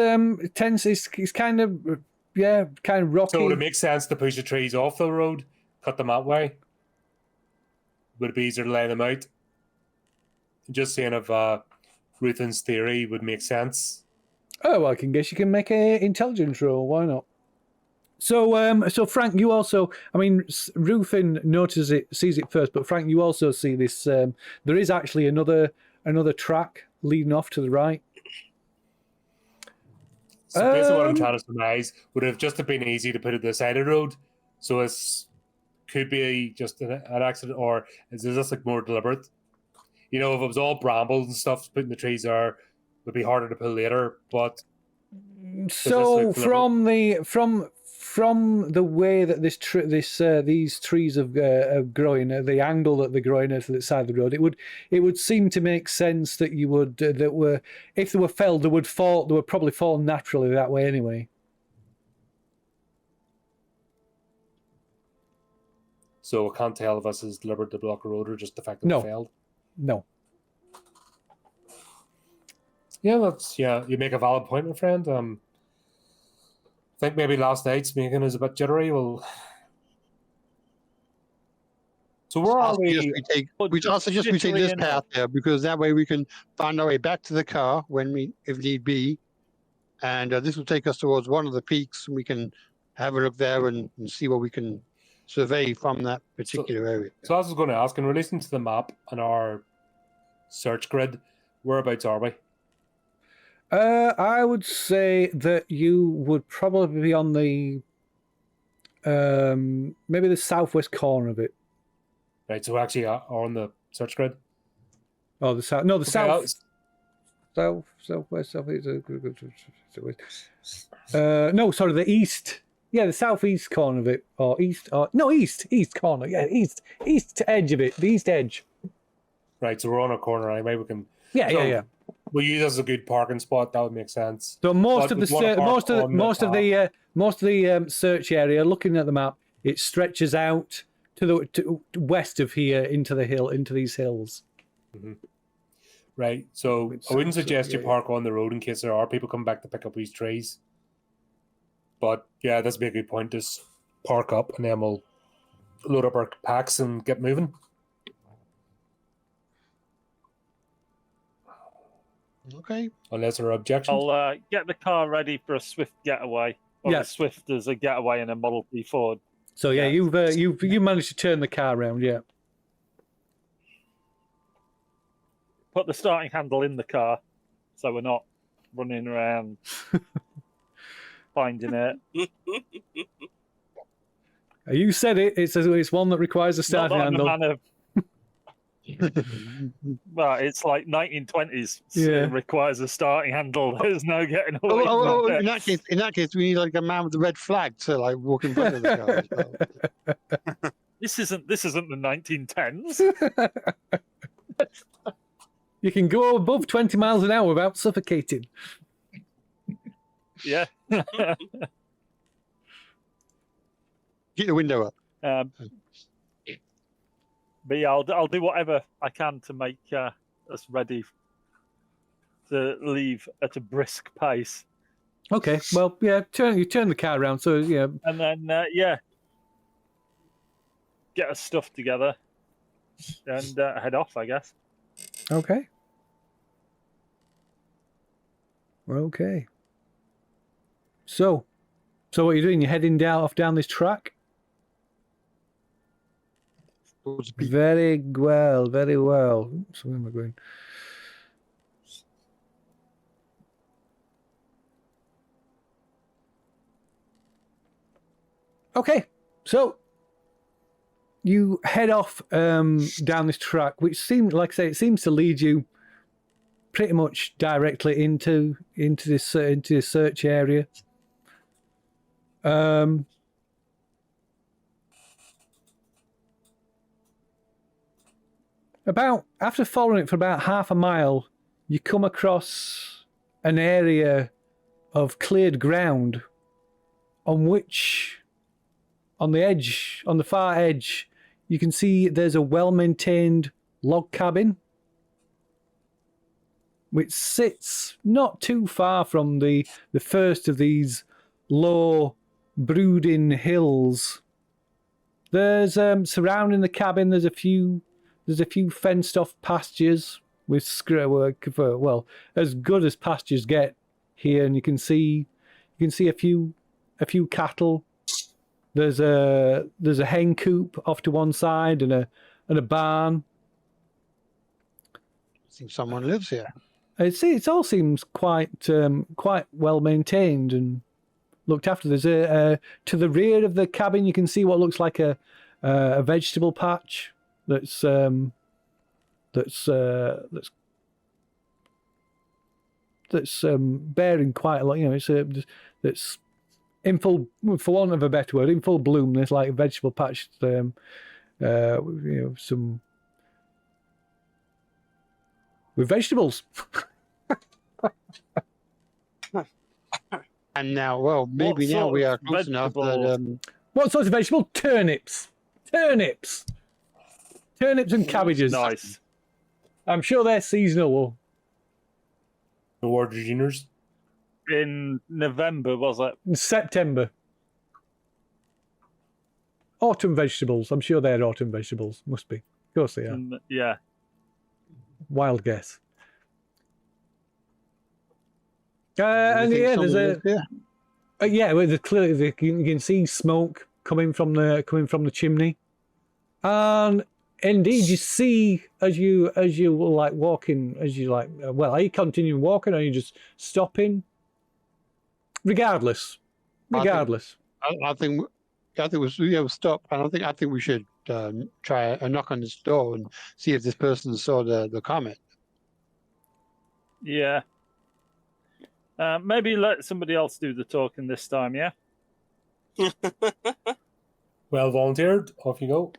kind of rocky. So would it make sense to push the trees off the road, cut them that way? Would it be easier to lay them out? Just seeing if Ruthen's theory would make sense. Oh, well, I can guess you can make an intelligence roll. Why not? So Frank, you also, I mean, Ruthen sees it first, but Frank, you also see this. There is actually another track leading off to the right. So basically what I'm trying to surmise, would it have just been easy to put it to the side of the road? So it could be just an accident, or is this like more deliberate? You know, if it was all brambles and stuff, putting the trees there would be harder to pull later, but... So from the way that these trees are growing, the angle that they're growing at the side of the road, it would seem to make sense that you would if they were felled, they would probably fall naturally that way anyway. So I can't tell if this is deliberate to block a road or just the fact that it failed. No. Yeah, you make a valid point, my friend. I think maybe last night's making is a bit jittery. Well, so where are we? I suggest we take this path there, because that way we can find our way back to the car if need be, and this will take us towards one of the peaks, and we can have a look there and see what we can survey from that particular area. So I was going to ask, in relation to the map and our search grid, whereabouts are we? I would say that you would probably be on the maybe the southwest corner of it. Right, so we actually are on the search grid. Oh, the south. No, the southwest, southeast. No, sorry, the east. Yeah, the southeast corner of it, or east corner. Yeah, east edge of it, the east edge. Right, so we're on a corner anyway. We can. Yeah. We'll use this as a good parking spot. That would make sense. So most of the search area, looking at the map, it stretches out to west of here into these hills. Mm-hmm. Right. So I wouldn't suggest you park on the road in case there are people coming back to pick up these trees. But yeah, that's a good point. Just park up and then we'll load up our packs and get moving. Okay. Unless there are objections. I'll get the car ready for a swift getaway. Or as swift as a getaway in a Model T Ford. So yeah, you managed to turn the car around, yeah. Put the starting handle in the car so we're not running around finding it. You said it. It's one that requires a Not starting that I'm a handle. man of. Well, it's like 1920s. So Yeah. it requires a starting handle. There's no getting away Oh, from in it. that case, we need like a man with a red flag to like walk in front of the car as well. This isn't the 1910s. You can go above 20 miles an hour without suffocating. Yeah. Get the window up. But yeah, I'll do whatever I can to make us ready to leave at a brisk pace. Okay, well, yeah, you turn the car around, so yeah. And then, get our stuff together and head off, I guess. Okay. Okay. So what are you doing? You're heading down this track? Towards the beach. Very well, very well. So where am I going? Okay, so you head off down this track, which seems, like I say, it seems to lead you pretty much directly into this search area. After following it for about half a mile, you come across an area of cleared ground on which, on the far edge, you can see there's a well-maintained log cabin which sits not too far from the first of these low brooding hills. There's surrounding the cabin there's a few fenced off pastures with well, as good as pastures get here, and you can see a few cattle. There's a hen coop off to one side and a barn. I think someone lives here. It all seems quite well maintained and looked after. There's to the rear of the cabin you can see what looks like a vegetable patch that's bearing quite a lot. You know, it's in full, for want of a better word, in full bloom. There's like a vegetable patch. Some with vegetables. And now, well, maybe now we are close enough that What sort of vegetable? Turnips and cabbages. Nice. I'm sure they're seasonal. The aubergines. In November, was it? In September. Autumn vegetables. I'm sure they're autumn vegetables. Must be. Of course they are. Yeah. Wild guess. And yeah, there's clearly you can see smoke coming from the chimney, and indeed you see as you like walking, are you continuing walking or are you just stopping? Regardless. I think we'll stop, and I think we should try a knock on this door and see if this person saw the comet. Yeah. Maybe let somebody else do the talking this time, yeah? Well volunteered. Off you go.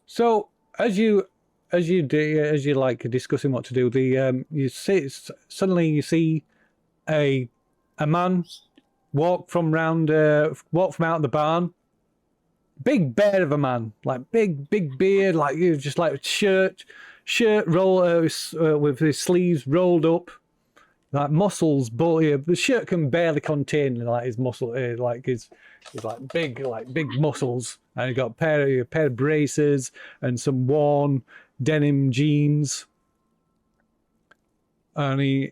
So as you like discussing what to do, suddenly you see a man walk from out the barn. Big bear of a man, like big beard, like just like shirt roll with his sleeves rolled up, like muscles. But the shirt can barely contain like his muscle, like his like big muscles, and he got a pair of braces and some worn denim jeans. And he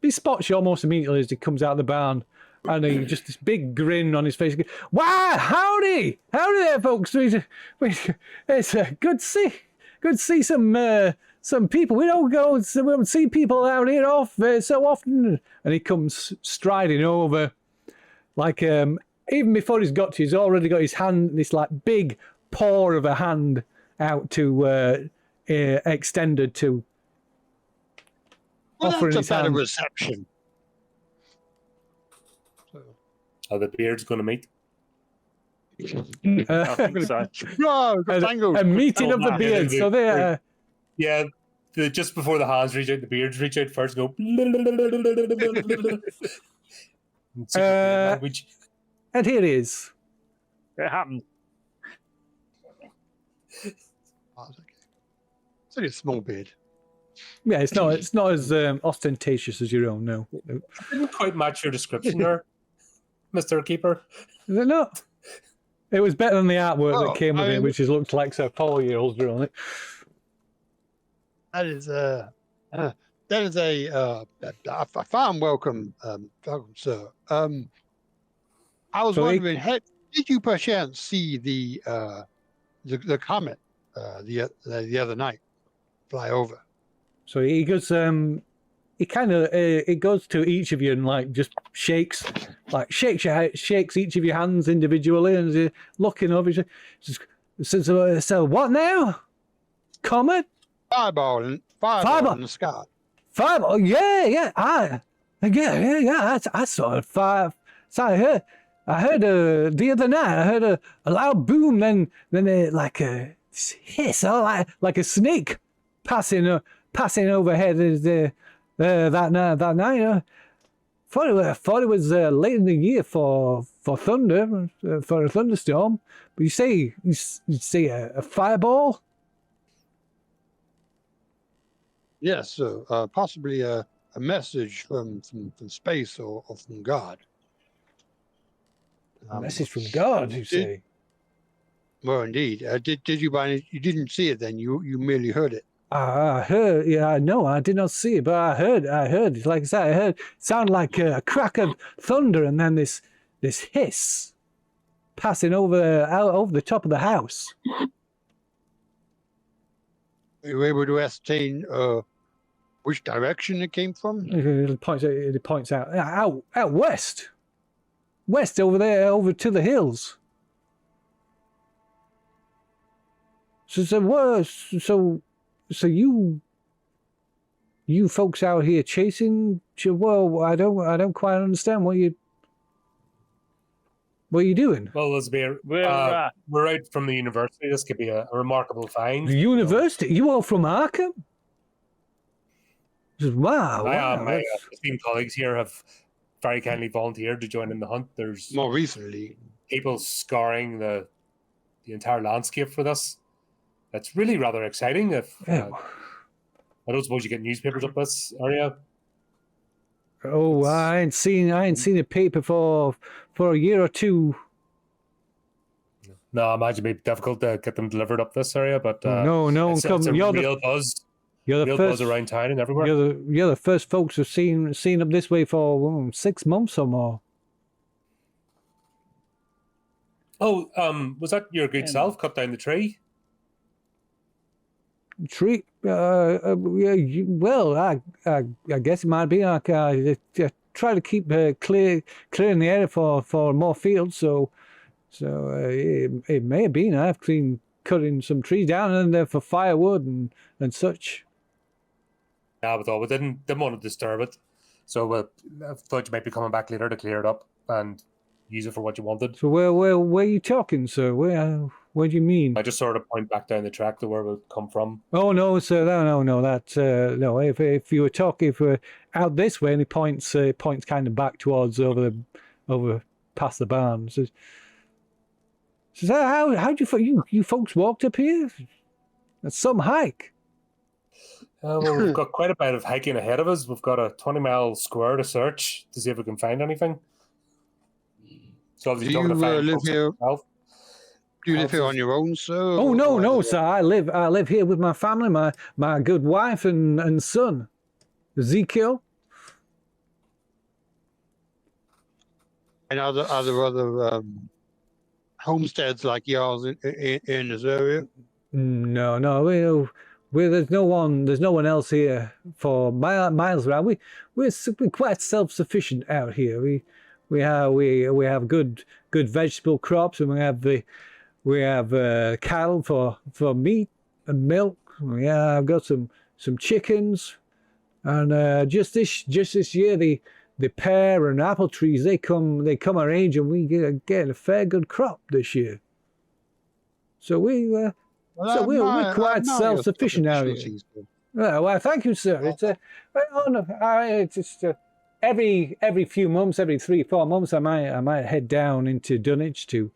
spots you almost immediately as he comes out of the barn, and he just this big grin on his face. Wow, howdy there, folks. It's good to see some some people. We don't see people out here so often. And he comes striding over, like even before he's got to, he's already got his hand, this like big paw of a hand out to extended to Well, offering that's his a better hand. reception. Are the beards going to meet? I think so. No, a meeting of the nah. beards. So they Yeah, just before the hands reach out, the beards reach out first. Go. Language. and here it is. It happened. Oh, it's okay. It's only a small beard. Yeah, it's not as ostentatious as your own. No, Didn't quite match your description there, Mr. Keeper. is it not? It was better than the artwork Oh, that came with I it, mean- which is looked like so 4-year-olds drawing it. That is a farm welcome, sir. I was So he- wondering, did you perchance see the comet the other night fly over? So he goes, he kind of it goes to each of you and like just shakes each of your hands individually and is looking over. He says, "So what now? Comet? Fireball in the sky. Five? Oh yeah. I saw it. So I heard the other night. I heard a loud boom, then like a hiss, like a snake passing overhead. That night. Thought it was late in the year for thunder, for a thunderstorm. But you say a fireball? Yes, sir. Possibly a message from space or from God. A message from God, you say? Well, indeed. Did you you didn't see it then? You merely heard it. I heard. Yeah, no, I did not see it, but I heard. Like I said, I heard. It sounded like a crack of thunder, and then this hiss passing over the top of the house. Were you able to ascertain which direction it came from? It points out west over there, over to the hills. So you folks out here chasing? Well, I don't quite understand what you doing. Well, let's be we're out from the university. This could be a remarkable find. The university? You all from Arkham? Wow! My esteemed colleagues here have very kindly volunteered to join in the hunt. There's More recently. people scouring the entire landscape for this. That's really rather exciting. I don't suppose you get newspapers up this area. Oh, I ain't seen a paper for a year or two. No, I imagine it'd be difficult to get them delivered up this area, but No, it's a real buzz. You're the Real first buzz around town and everywhere. You're the first folks who've seen up this way for 6 months or more. Oh, was that your good self cut down the tree? Tree? Well, I guess it might be. I try to keep clear in the area for more fields. So it may have been. I've been cutting some trees down in there for firewood and such. Yeah, we thought we didn't want to disturb it, so I thought you might be coming back later to clear it up and use it for what you wanted. So where are you talking, sir? Where do you mean? I just sort of point back down the track to where we come from. Oh no, sir, no. That no. If you were talking, if we're out this way, and he points kind of back towards over past the barn. So how do you folks walked up here? That's some hike. Well, we've got quite a bit of hiking ahead of us. We've got a 20-mile square to search to see if we can find anything. So Do you live here? Do you live here on your own, sir? Oh no, sir. I live here with my family, my good wife and son, Ezekiel. And are there other homesteads like yours in this area? No. there's no one else here for miles around. We're quite self-sufficient out here. We have good vegetable crops, and we have cattle for meat and milk. I've got some chickens, and just this year the pear and apple trees they come of age, and we get a fair good crop this year. So we're quite self-sufficient out here. Well, thank you, sir. It's just every few months, every 3-4 months, I might head down into Dunwich to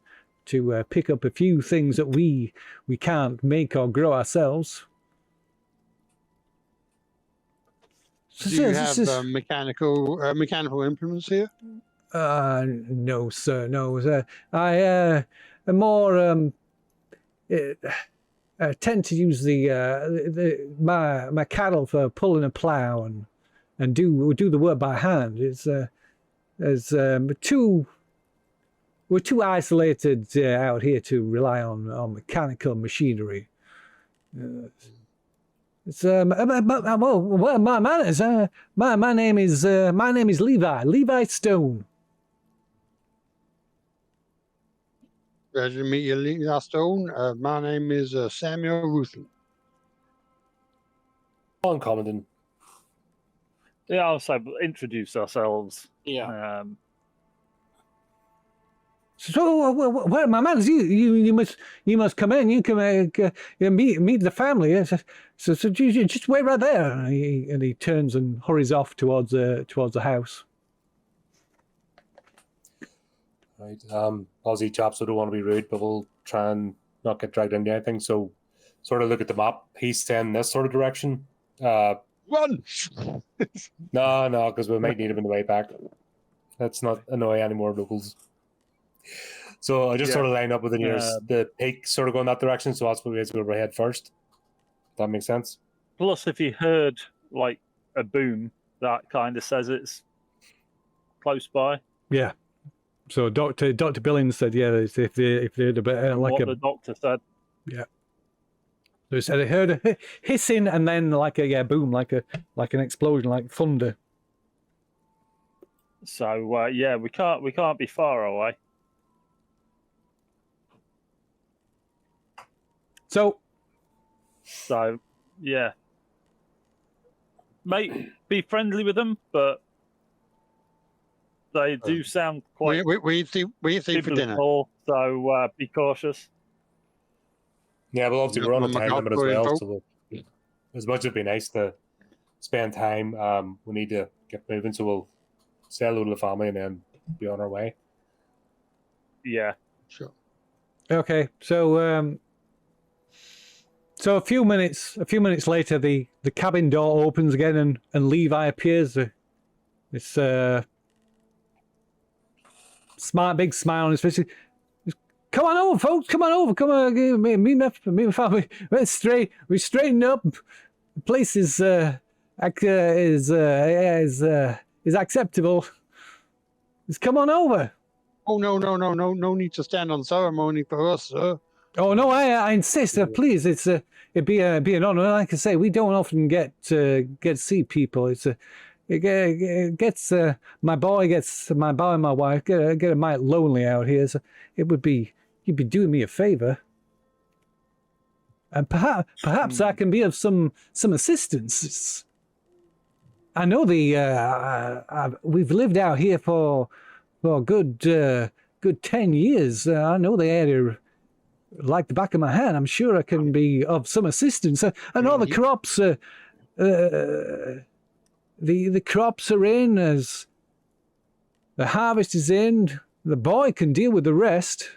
pick up a few things that we can't make or grow ourselves. Do you have mechanical implements here? No, sir. No, sir. I more tend to use my cattle for pulling a plough and do the work by hand. We're too isolated out here to rely on mechanical machinery. My name is Levi Stone. Pleasure to meet you, Levi Stone. My name is Samuel Ruthin. On Commandant. Yeah, also introduce ourselves. Yeah. So, well, my man, you must come in. You can meet the family. So you just wait right there. And he turns and hurries off towards the house. Right. Aussie chaps, I don't want to be rude, but we'll try and not get dragged into anything. So, sort of look at the map. He's staying this sort of direction. Run! No, because we might need him in the way back. Let's not annoy any more locals. So I just sort of line up with the nearest, the peak sort of going that direction, so that's where we have to go ahead first. That makes sense? Plus, if you heard like a boom, that kind of says it's close by. Yeah. So Dr. Billings said, yeah, if they heard a bit like what the doctor said. Yeah. So he said he heard a hissing and then like a boom, like an explosion, like thunder. So we can't be far away. So yeah, mate, be friendly with them, but they do sound quite. We see for dinner. So be cautious. Yeah, well, obviously we're on a time limit as well, so as much as it'd be nice to spend time, we need to get moving, so we'll say hello to the family and then be on our way. Yeah. Sure. Okay, so a few minutes later, the cabin door opens again, and Levi appears. This big smile on his face. Come on over, folks. Come on over. Come on, meet my family. We straighten up. The place is acceptable. Just come on over. Oh no need to stand on ceremony for us, sir. Oh no, I insist. Please, it'd be an honor. Like I say, we don't often get to see people. It gets my boy and my wife get a mite lonely out here. So you'd be doing me a favor, and perhaps I can be of some assistance. I know we've lived out here for a good 10 years. I know the area like the back of my hand. I'm sure I can be of some assistance. And all the crops, the crops are in, as the harvest is in. The boy can deal with the rest.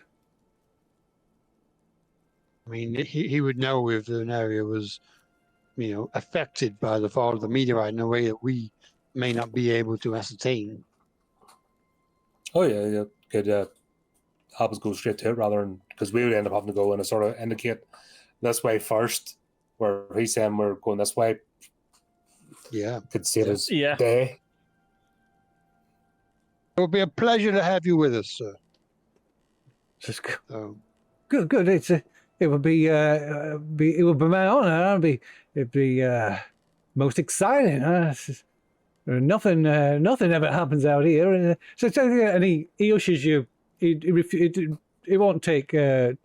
I mean, he would know if an area was, affected by the fall of the meteorite in a way that we may not be able to ascertain. Oh yeah, could help us go straight to it rather than, because we would end up having to go and sort of indicate this way first, where he's saying we're going this way. Yeah, could save us Yeah. day. It would be a pleasure to have you with us, sir. Good. it would be my honor. It'd be most exciting. Nothing ever happens out here. And he ushers you. He won't take no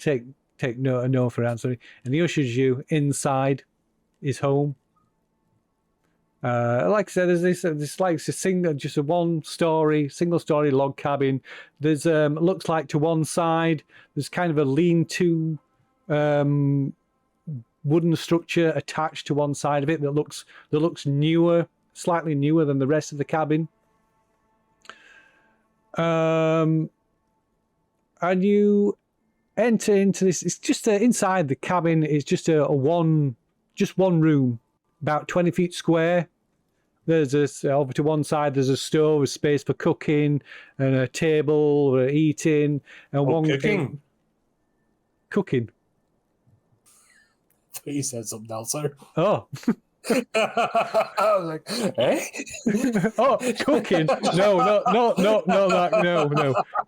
for an answer. And he ushers you inside his home. Like I said, there's this like just a single story log cabin. There's looks like to one side there's kind of a lean-to wooden structure attached to one side of it that looks newer, slightly newer than the rest of the cabin. And you enter into this. It's just inside the cabin is just one room, about 20 feet square. There's over to one side. There's a stove with space for cooking and a table for eating and one cooking. You said something else there. Oh. I was like, eh? Oh, cooking? No.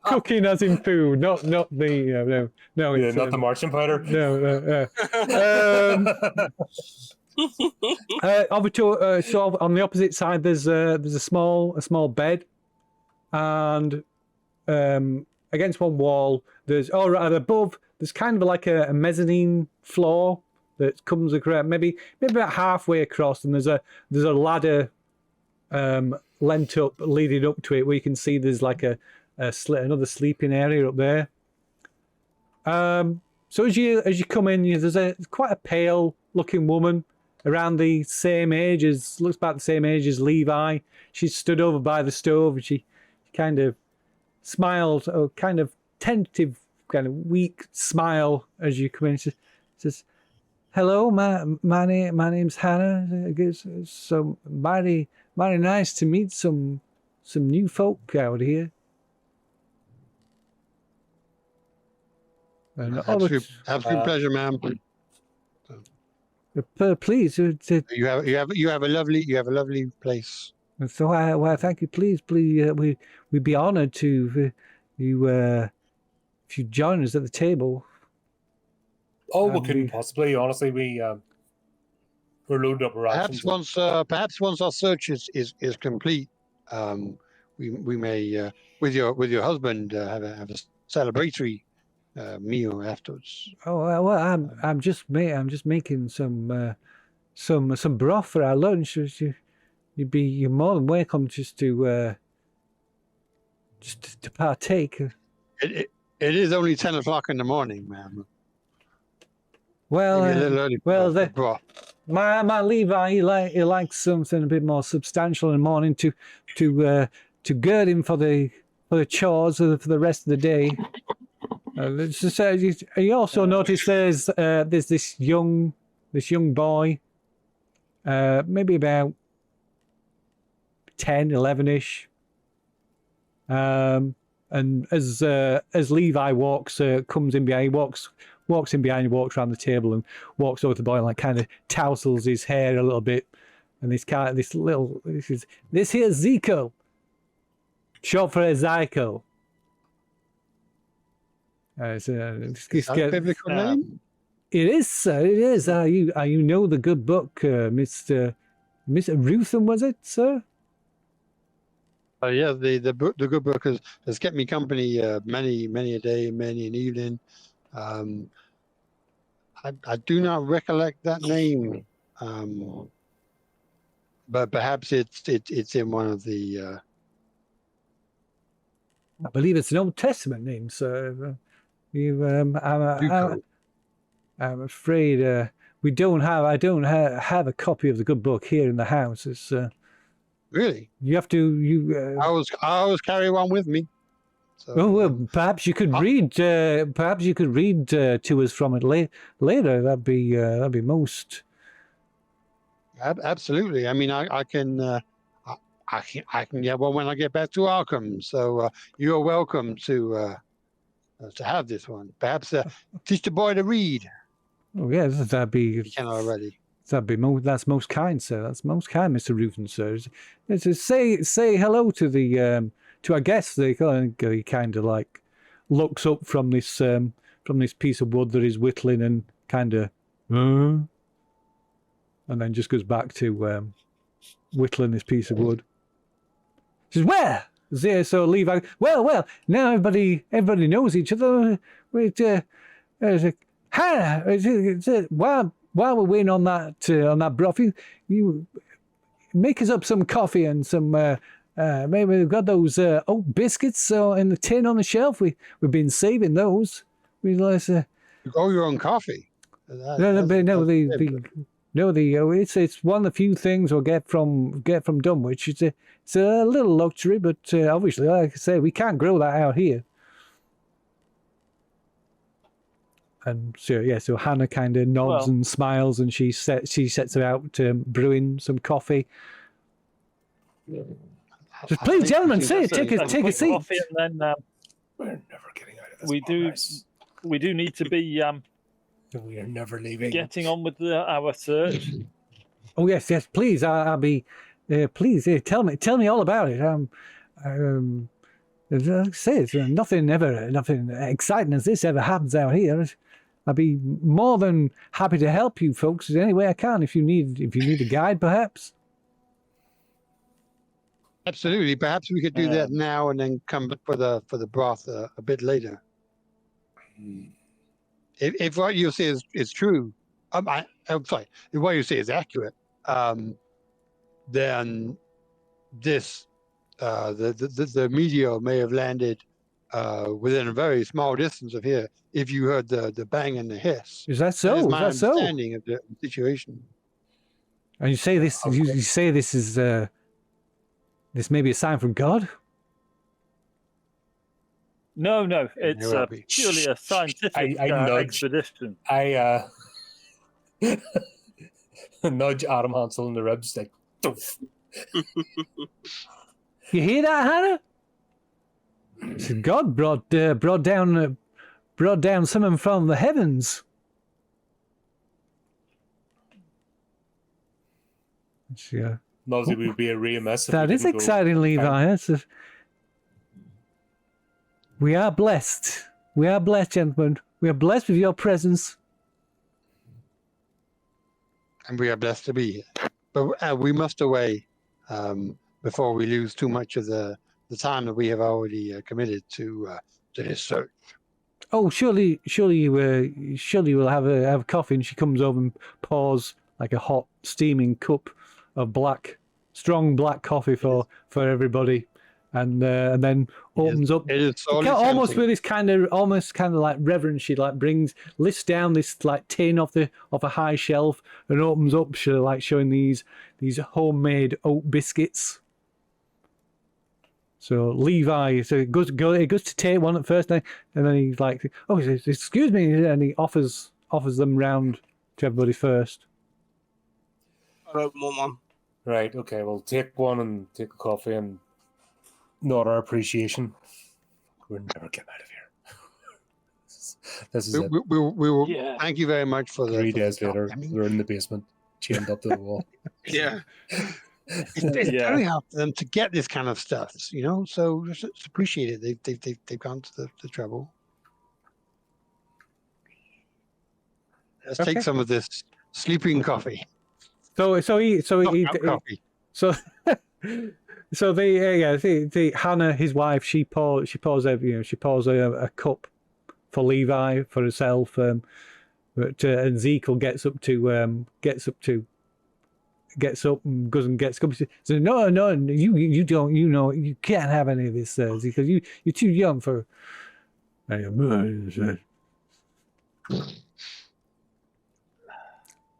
Cooking as in food, not the no. Yeah, not the marching powder. No. Over to so on the opposite side, there's a small bed, and against one wall there's above there's kind of like a mezzanine floor that comes across maybe about halfway across, and there's a ladder lent up leading up to it where you can see there's like another sleeping area up there. So as you come in, there's quite a pale looking woman around the same age looks about the same age as Levi. She's stood over by the stove and she kind of smiled, a kind of tentative, kind of weak smile as you come in. She says, "Hello, my name's Hannah. It's so mighty nice to meet some new folk out here." And Absolute pleasure, ma'am. Please, You have a lovely place. so why thank you. Please, we'd be honored to you if you join us at the table. Oh, we couldn't possibly. Honestly, we're loaded up our rations. Perhaps once our search is complete, we may with your husband have a celebratory meal afterwards. Oh well, I'm just making some broth for our lunch. You're more than welcome just to partake. It is only 10 o'clock in the morning, ma'am. Well, Maybe a little early for broth. my Levi, he likes something a bit more substantial in the morning to gird him for the chores for the rest of the day. You also notice there's this young boy, maybe about 10, 11-ish. And as Levi comes in behind, he walks in behind, walks around the table and walks over to the boy and like kind of tousles his hair a little bit. And this here's Zico, short for Zyko. Is that a biblical name? It is, sir. It is. You know the good book, Mr. Ruthen, was it, sir? Yeah, the good book has kept me company many a day, many an evening. I do not recollect that name, but perhaps it's in one of the. I believe it's an Old Testament name, sir. I'm afraid I don't have a copy of the good book here in the house. It's Really? you have to I always carry one with me. So, oh well, perhaps you could read. Perhaps you could read to us from it later. That'd be most. Absolutely. I mean, I can. I can get one when I get back to Arkham. So you're welcome to have this one. Perhaps teach the boy to read. Oh yes, that'd be. If he can already. That's most kind, sir. That's most kind, Mr. Ruthen, sir. Say hello to the to our guests. He kind of like looks up from this this piece of wood that he's whittling and kind of, and then just goes back to whittling this piece of wood. He says, "Where?" So Levi, well, now everybody knows each other. Hannah, while we're waiting on that broth, you make us up some coffee and some maybe we've got those oat biscuits in the tin on the shelf. We've been saving those. We like You grow your own coffee. It's one of the few things we'll get from Dunwich. It's a little luxury, but obviously, like I say, we can't grow that out here. And so Hannah kind of nods and smiles, and she sets about brewing some coffee. Just please, gentlemen, take a seat. Coffee and then We're never getting out of this. we do need to be We are never leaving. getting on with our search. Oh yes, please. I'll be. Please tell me all about it. Like I say, it's nothing exciting as this ever happens out here. I'd be more than happy to help you folks in any way I can. If you need a guide, perhaps. Absolutely. Perhaps we could do that now and then come back for the broth a bit later. If what you say is true, I'm sorry. If what you say is accurate, then this the meteor may have landed within a very small distance of here. If you heard the bang and the hiss, Is that so? That is Is my that so? understanding of the situation. And you say this? You say this is this may be a sign from God? No, it's purely a scientific I nudge. expedition. I nudge Adam Hansel in the ribs like, doof. You hear that, Hannah? So God brought down someone from the heavens. Yeah. Nosy would be a remiss. That is exciting, Levi. We are blessed. We are blessed, gentlemen. We are blessed with your presence. And we are blessed to be here. But we must away before we lose too much of the time that we have already committed to this search. Oh, surely you will have a coffee. And she comes over and pours like a hot, steaming cup of strong black coffee for everybody, and then opens up. It is almost with this kind of like reverence. She like lifts down this like tin off a high shelf and opens up, showing these homemade oat biscuits. So Levi, it goes to take one at first, and then he's like, "Oh, he says, excuse me," and he offers them round to everybody first. I don't want one. Right, okay, we'll take one and take a coffee and nod our appreciation. We're never getting out of here. This is it. We will thank you very much for 3 days later, we're in the basement, chained up to the wall. Yeah. It's very hard for them to get this kind of stuff, so it's appreciated. They've gone to the trouble. Let's take some of this sleeping coffee. So Hannah, his wife, she pours a cup for Levi, for herself, and Ezekiel gets up and goes and gets a cup. He says, no, you don't, you can't have any of this, because you're too young for.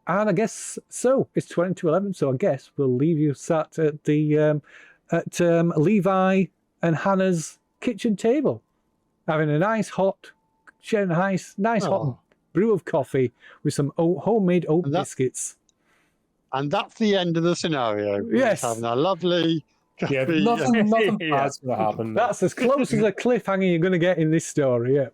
And I guess so. It's 20 to 11, so I guess we'll leave you sat at the Levi and Hannah's kitchen table, having a nice hot brew of coffee with some homemade oat biscuits. And that's the end of the scenario. Yes, having a lovely. Yeah, nothing bad's going to happen. That's as close as a cliffhanger you're going to get in this story. Yeah.